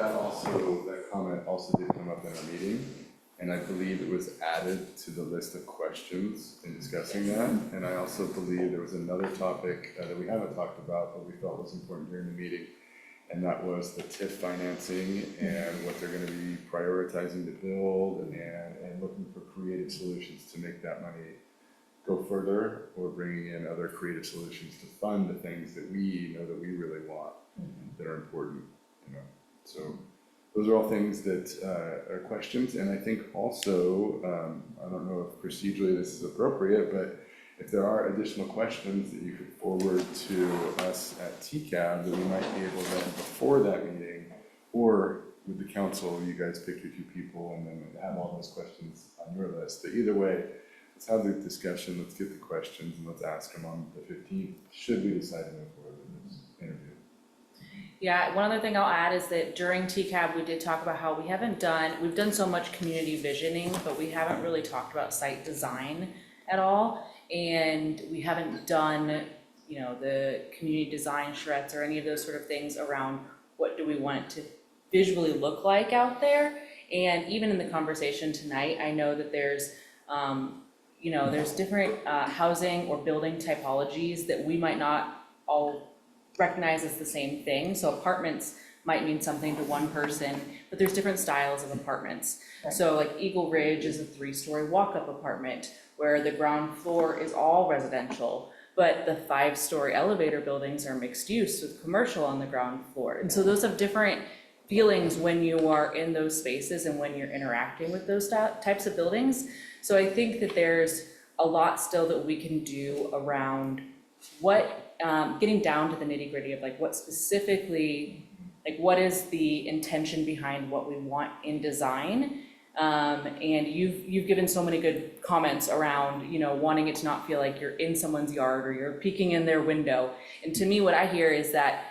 comment also did come up in our meeting, and I believe it was added to the list of questions in discussing that. And I also believe there was another topic that we haven't talked about, but we felt was important during the meeting, and that was the TIF financing and what they're gonna be prioritizing to build and looking for creative solutions to make that money go further, or bringing in other creative solutions to fund the things that we know that we really want, that are important, you know. So those are all things that are questions, and I think also, I don't know if procedurally this is appropriate, but if there are additional questions that you could forward to us at TCAB that we might be able then, before that meeting, or with the council, you guys pick your 2 people and then have all those questions on your list. But either way, let's have the discussion, let's get the questions, and let's ask them on the 15th, should we decide to move forward with this interview. Yeah, one other thing I'll add is that during TCAB, we did talk about how we've done so much community visioning, but we haven't really talked about site design at all. And we haven't done, you know, the community design charrettes or any of those sort of things around what do we want it to visually look like out there. And even in the conversation tonight, I know that there's, you know, there's different housing or building typologies that we might not all recognize as the same thing. So apartments might mean something to one person, but there's different styles of apartments. Right. So like Eagle Ridge is a 3-story walk-up apartment where the ground floor is all residential, but the 5-story elevator buildings are mixed use with commercial on the ground floor. And so those have different feelings when you are in those spaces and when you're interacting with those types of buildings. So I think that there's a lot still that we can do around what, getting down to the nitty-gritty of like what specifically, like what is the intention behind what we want in design. And you've given so many good comments around, you know, wanting it to not feel like you're in someone's yard or you're peeking in their window. And to me, what I hear is that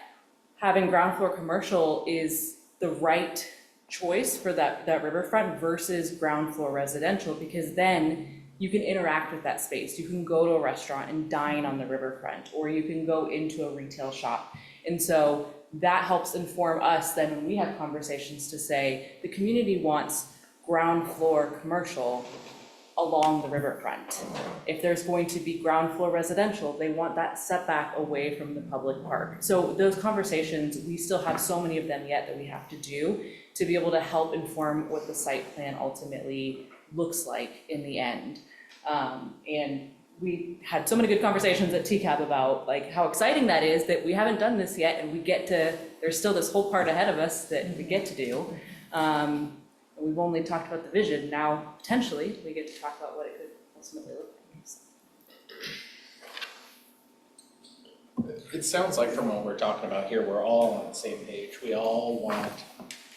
having ground floor commercial is the right choice for that riverfront versus ground floor residential, because then you can interact with that space. You can go to a restaurant and dine on the riverfront, or you can go into a retail shop. And so that helps inform us then when we have conversations to say the community wants ground floor commercial along the riverfront. If there's going to be ground floor residential, they want that setback away from the public park. So those conversations, we still have so many of them yet that we have to do to be able to help inform what the site plan ultimately looks like in the end. And we had so many good conversations at TCAB about like how exciting that is that we haven't done this yet, and we get to, there's still this whole part ahead of us that we get to do. We've only talked about the vision. Now, potentially, we get to talk about what it could ultimately look like. It sounds like from what we're talking about here, we're all on the same page. We all want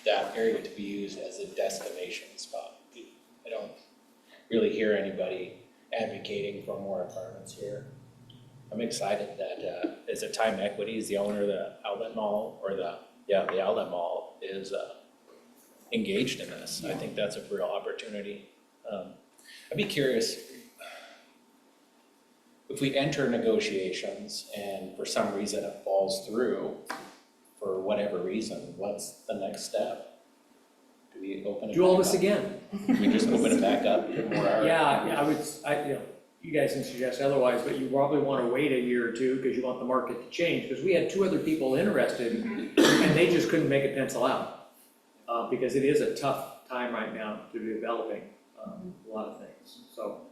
that area to be used as a destination spot. I don't really hear anybody advocating for more apartments here. I'm excited that, is it Time Equity is the owner of the outlet mall, or the outlet mall is, engaged in this. I think that's a real opportunity. I'd be curious, if we enter negotiations and for some reason it falls through, for whatever reason, what's the next step? Do we open it Do all back this up? again. Do we just open it back up? Get more hours? Yeah, you know, you guys can suggest otherwise, but you probably want to wait a year or two because you want the market to change. Because we had 2 other people interested and they just couldn't make it pencil out. Because it is a tough time right now to be developing a lot of things. So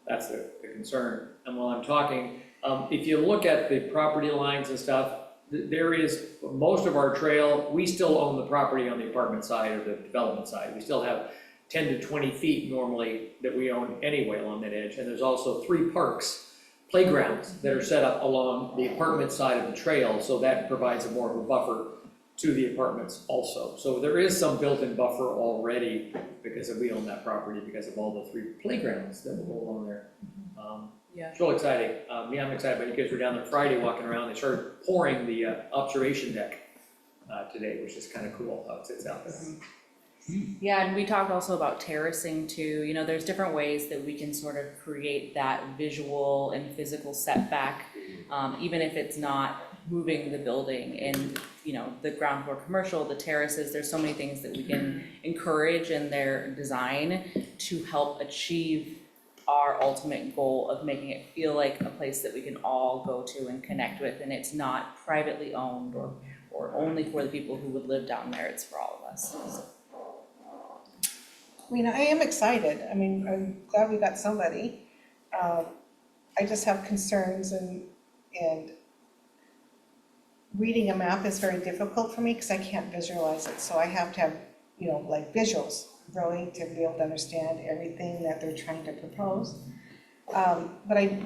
that's the concern. And while I'm talking, if you look at the property lines and stuff, there is, most of our trail, we still own the property on the apartment side or the development side. We still have 10 to 20 feet normally that we own anyway along that edge. And there's also 3 parks, playgrounds that are set up along the apartment side of the trail, so that provides a more of a buffer to the apartments also. So there is some built-in buffer already because we own that property because of all the 3 playgrounds that will go along there. Yeah. It's real exciting. Yeah, I'm excited, but you guys were down there Friday walking around, they started pouring the observation deck today, which is kind of cool how it sits out there. Yeah, and we talked also about terracing too. You know, there's different ways that we can sort of create that visual and physical setback, even if it's not moving the building. And, you know, the ground floor commercial, the terraces, there's so many things that we can encourage in their design to help achieve our ultimate goal of making it feel like a place that we can all go to and connect with, and it's not privately owned or only for the people who would live down there, it's for all of us. So. I mean, I am excited. I mean, I'm glad we got somebody. I just have concerns and reading a map is very difficult for me because I can't visualize it. So I have to have, you know, like visuals really to be able to understand everything that they're trying to propose. But I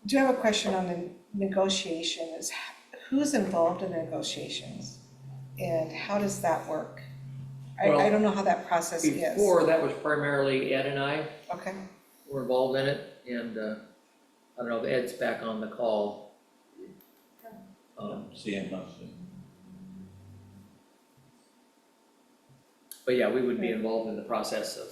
do have a question on the negotiations. Who's involved in the negotiations and how does that work? I don't know how that process is. Before, that was primarily Ed and I Okay. were involved in it, and I don't know if Ed's back on the call. CM must be. But yeah, we would be involved in the process of,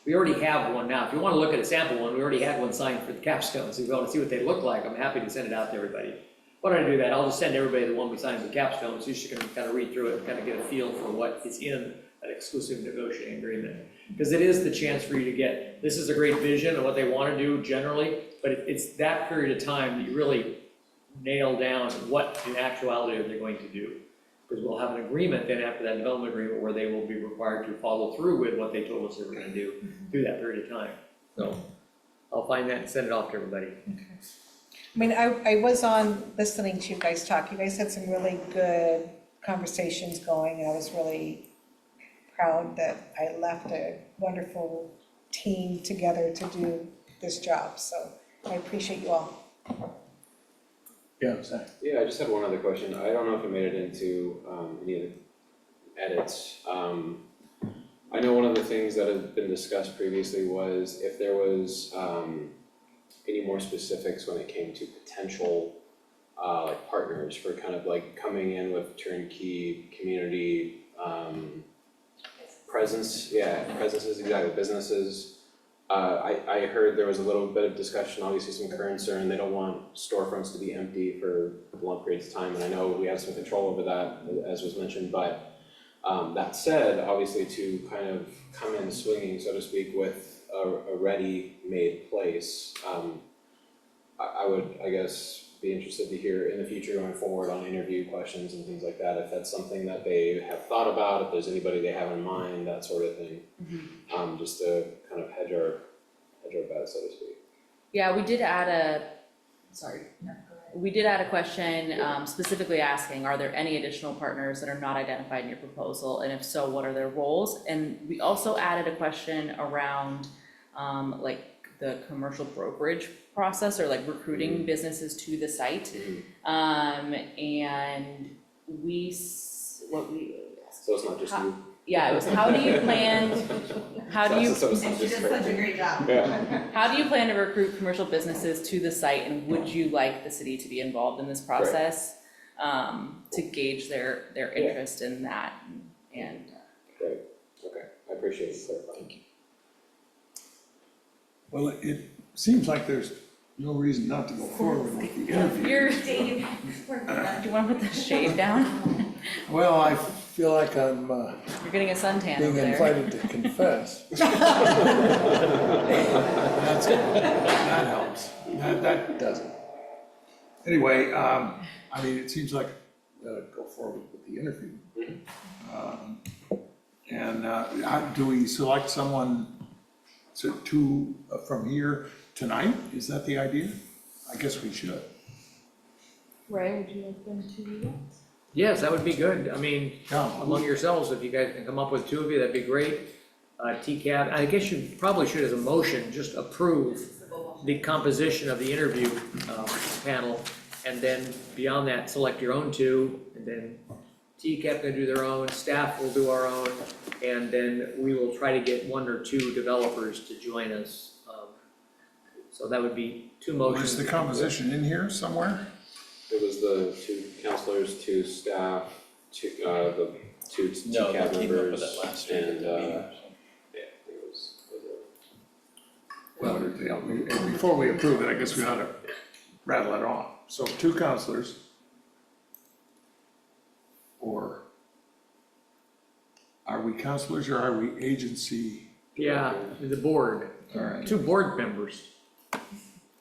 we already have one now. If you want to look at a sample one, we already had one signed for the capstones. If you want to see what they look like, I'm happy to send it out to everybody. Why don't I do that? I'll just send everybody the one we signed for the capstones, so you can kind of read through it and kind of get a feel for what is in that exclusive negotiating agreement. Because it is the chance for you to get, this is a great vision of what they want to do generally, but it's that period of time that you really nail down what in actuality are they going to do. Because we'll have an agreement then after that development agreement where they will be required to follow through with what they told us they were gonna do through that period of time. So I'll find that and send it off to everybody. Okay. I mean, I was on listening to you guys talk. You guys had some really good conversations going, and I was really proud that I left a wonderful team together to do this job. So I appreciate you all. Yeah, Zach. Yeah, I just had one other question. I don't know if it made it into any of the edits. I know one of the things that had been discussed previously was if there was any more specifics when it came to potential like partners for kind of like coming in with turnkey community presence. Yeah, presences, exactly, businesses. I heard there was a little bit of discussion, obviously some concern, they don't want storefronts to be empty for long periods of time, and I know we have some control over that, as was mentioned, but that said, obviously to kind of come in swinging, so to speak, with a ready-made place, I would, I guess, be interested to hear in the future going forward on interview questions and things like that, if that's something that they have thought about, if there's anybody they have in mind, that sort of thing. Just to kind of hedge our bet, so to speak. Yeah, we did add a question specifically asking, are there any additional partners that are not identified in your proposal? And if so, what are their roles? And we also added a question around like the commercial brokerage process or like recruiting businesses to the site. And So it's not just you. yeah, it was how do you plan So it's not just such a great job. Yeah. how do you plan to recruit commercial businesses to the site, and would you like the city to be involved in this process to gauge their interest in that? And Great, okay, I appreciate you clarifying. Well, it seems like there's no reason not to go forward with the interview. You're do you want to put the shade down? Well, I feel like I'm You're getting a suntan being over there. invited to confess. That helps. That doesn't. Anyway, I mean, it seems like go forward with the interview. Do we select someone from here tonight? Is that the idea? I guess we should. Ray, would you like them to do that? Yes, that would be good. I mean, Yeah. among yourselves, if you guys can come up with 2 of you, that'd be great. TCAB, I guess you probably should, as a motion, just approve the composition of the interview panel, and then beyond that, select your own two, and then TCAB can do their own, staff will do our own, and then we will try to get 1 or 2 developers to join us. So that would be 2 motions. Is the composition in here somewhere? It was the 2 counselors, 2 staff, 2, the 2 No, TCAB they came up with members, it last year at and, the meeting. yeah, I think it was Well, before we approve it, I guess we ought to rattle it off. So 2 counselors. Or are we counselors or are we agency? Yeah, the board, All right, 2 board members.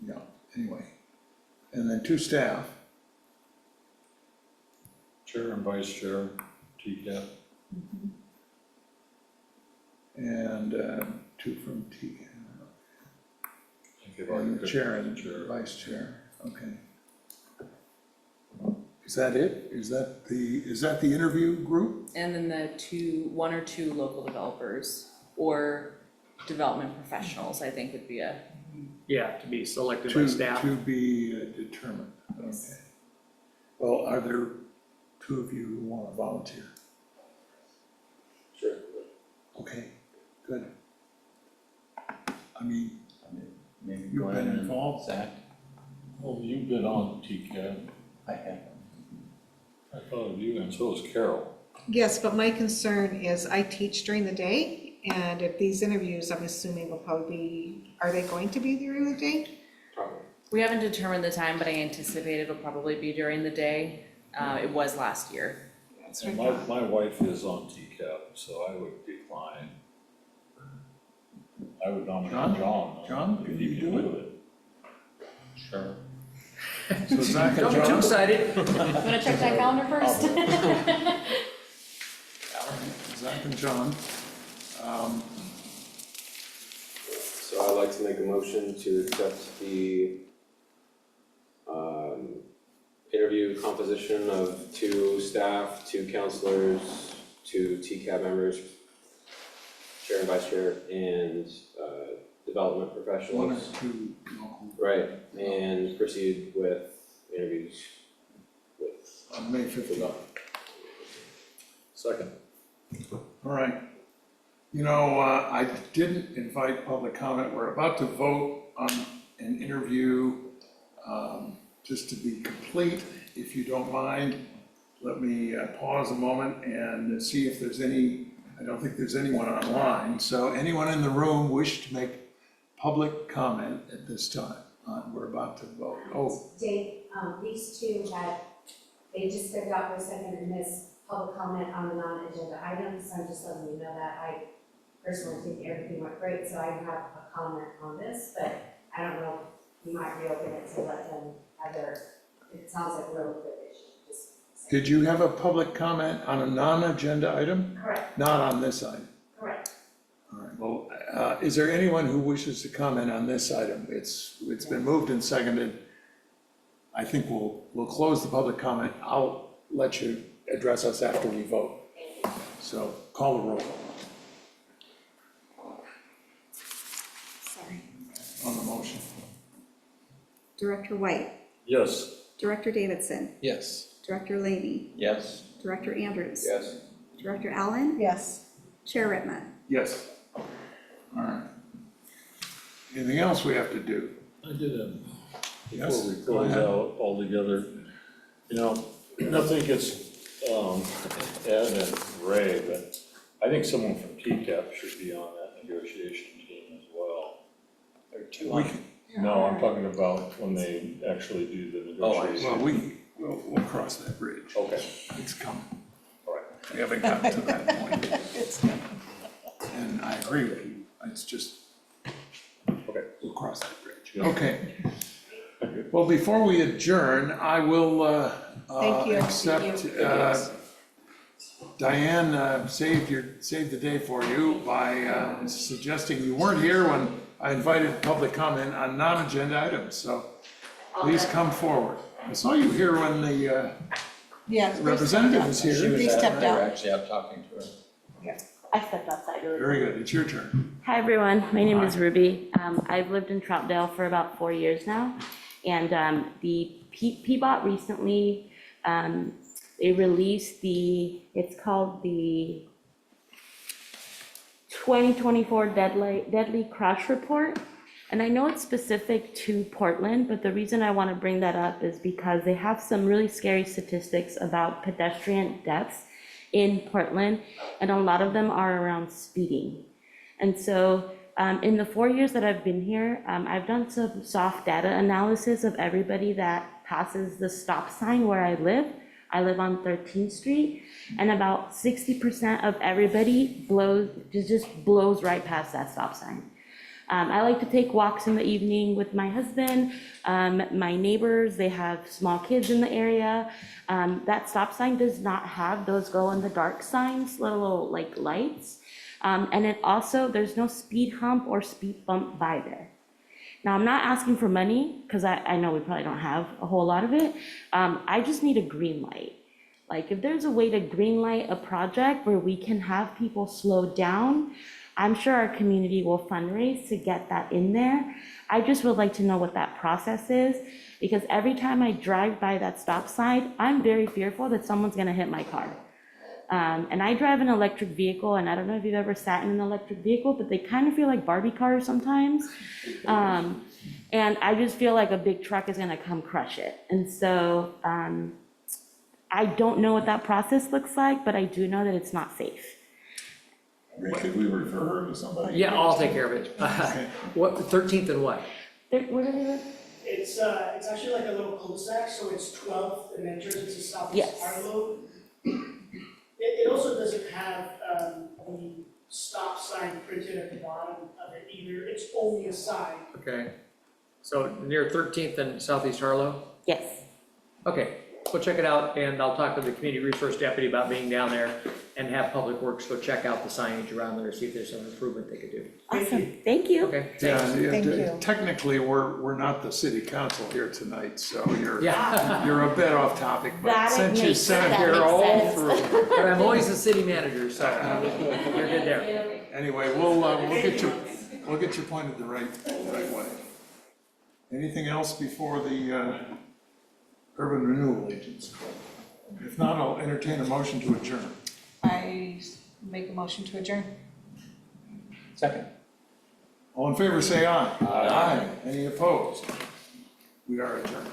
yeah, anyway. And then 2 staff. Chair and vice chair, TCAP. And 2 from TCAB. Think about And the it. chair and Chair. vice chair, okay. Is that it? Is that the interview group? And then the 1 or 2 local developers or development professionals, I think would be a, Yeah, to be selected by staff. To be determined, okay. Well, are there 2 of you who want to volunteer? sure. Okay, good. I mean, Maybe you've Glenn been and involved. Zach, Well, you've been on TCAB. I have. I thought of you, and so has Carol. Yes, but my concern is I teach during the day, and if these interviews, I'm assuming will probably be, are they going to be during the day? Probably. we haven't determined the time, but I anticipate it'll probably be during the day. It was last year. That's And what I thought. my wife is on TCAP, so I would decline. I would nominate John? John. John, can you do it? Sure. So Zach and Don't be too John? excited. Wanna check that calendar first? Zach and John. So I'd like to make a motion to accept the interview composition of 2 staff, 2 counselors, 2 TCAB members, chair and vice chair, and development 1 or professionals. 2 local, Right, and proceed with interviews with on May 15th. Second. All right. You know, I didn't invite public comment. We're about to vote on an interview. Just to be complete, if you don't mind, let me pause a moment and see if there's any, I don't think there's anyone online. So anyone in the room wish to make public comment at this time? We're about to vote. Oh, Dave, these 2 they just stepped out for a second and missed public comment on the non-agenda items, so I'm just letting you know that I personally think everything went great, so I have a comment on this, but I don't know, you might reopen it to let them have their, it sounds like a really good issue, just say. did you have a public comment on a non-agenda item? Correct, Not on this item? correct. All right, well, is there anyone who wishes to comment on this item? It's been moved and seconded. I think we'll close the public comment. I'll let you address us after we vote. So call the roll Sorry. on the motion. Director White, Yes. Director Davidson, Yes. Director Laney, Yes. Director Andrews. yes. Director Allen, Yes. Chair Rittman. Yes. All right. Anything else we have to do? I did have, Yes, before we go close ahead. out altogether, you know, nothing against, Ed and Ray, but I think someone from TCAP should be on that negotiation team as well. There are 2 We on. can, No, I'm talking about when they actually do the Oh, I negotiation. well, we'll cross that bridge. Okay, It's coming. all right. We haven't gotten to that point. It's, And I agree with you. It's just, Okay. we'll cross that bridge. Yeah. Okay. Well, before we adjourn, I will Thank you. accept, Diane saved the day for you by suggesting you weren't here when I invited public comment on non-agenda items, so please come forward. I saw you here when the yeah. representative was She here. was They at, stepped we were out. actually out talking to her. I stepped outside really Very good, it's your turn. Hi, everyone. My name is Hi. Ruby. I've lived in Troutdale for about 4 years now. And the PBOT recently, they released it's called the 2024 Deadly Crash Report. And I know it's specific to Portland, but the reason I want to bring that up is because they have some really scary statistics about pedestrian deaths in Portland, and a lot of them are around speeding. And so in the 4 years that I've been here, I've done some soft data analysis of everybody that passes the stop sign where I live. I live on 13th Street, and about 60% of everybody just blows right past that stop sign. I like to take walks in the evening with my husband. My neighbors, they have small kids in the area. That stop sign does not have those glow in the dark signs, little like lights. And it also, there's no speed hump or speed bump by there. Now, I'm not asking for money, because I know we probably don't have a whole lot of it. I just need a green light. Like, if there's a way to green light a project where we can have people slow down, I'm sure our community will fundraise to get that in there. I just would like to know what that process is, because every time I drive by that stop sign, I'm very fearful that someone's gonna hit my car. And I drive an electric vehicle, and I don't know if you've ever sat in an electric vehicle, but they kind of feel like Barbie cars sometimes. And I just feel like a big truck is gonna come crush it. And so I don't know what that process looks like, but I do know that it's not safe. Could we refer her to somebody? Yeah, I'll take care of it. What, 13th and what? Where do they live? It's actually like a little cul-de-sac, so it's 12th and then turns into Southeast Yes. Harlow. It also doesn't have the stop sign printed at the bottom of it either, it's only a sign. Okay. So near 13th and Southeast Harlow? Yes. Okay, we'll check it out, and I'll talk to the community resource deputy about being down there and have Public Works go check out the signage around there, see if there's some improvement they could do. Awesome, thank you. Okay, Yeah, thanks. Thank you. technically, we're not the city council here tonight, so Yeah, you're a bit off topic, but That since you makes sat sense. here That all makes through. but I'm always the city manager, so you're good there. Anyway, we'll get you pointed the right way. Anything else before the Urban Renewal Agents? If not, I'll entertain a motion to adjourn. I make a motion to adjourn. Second. All in favor, say aye. Aye. Any opposed? We are adjourned.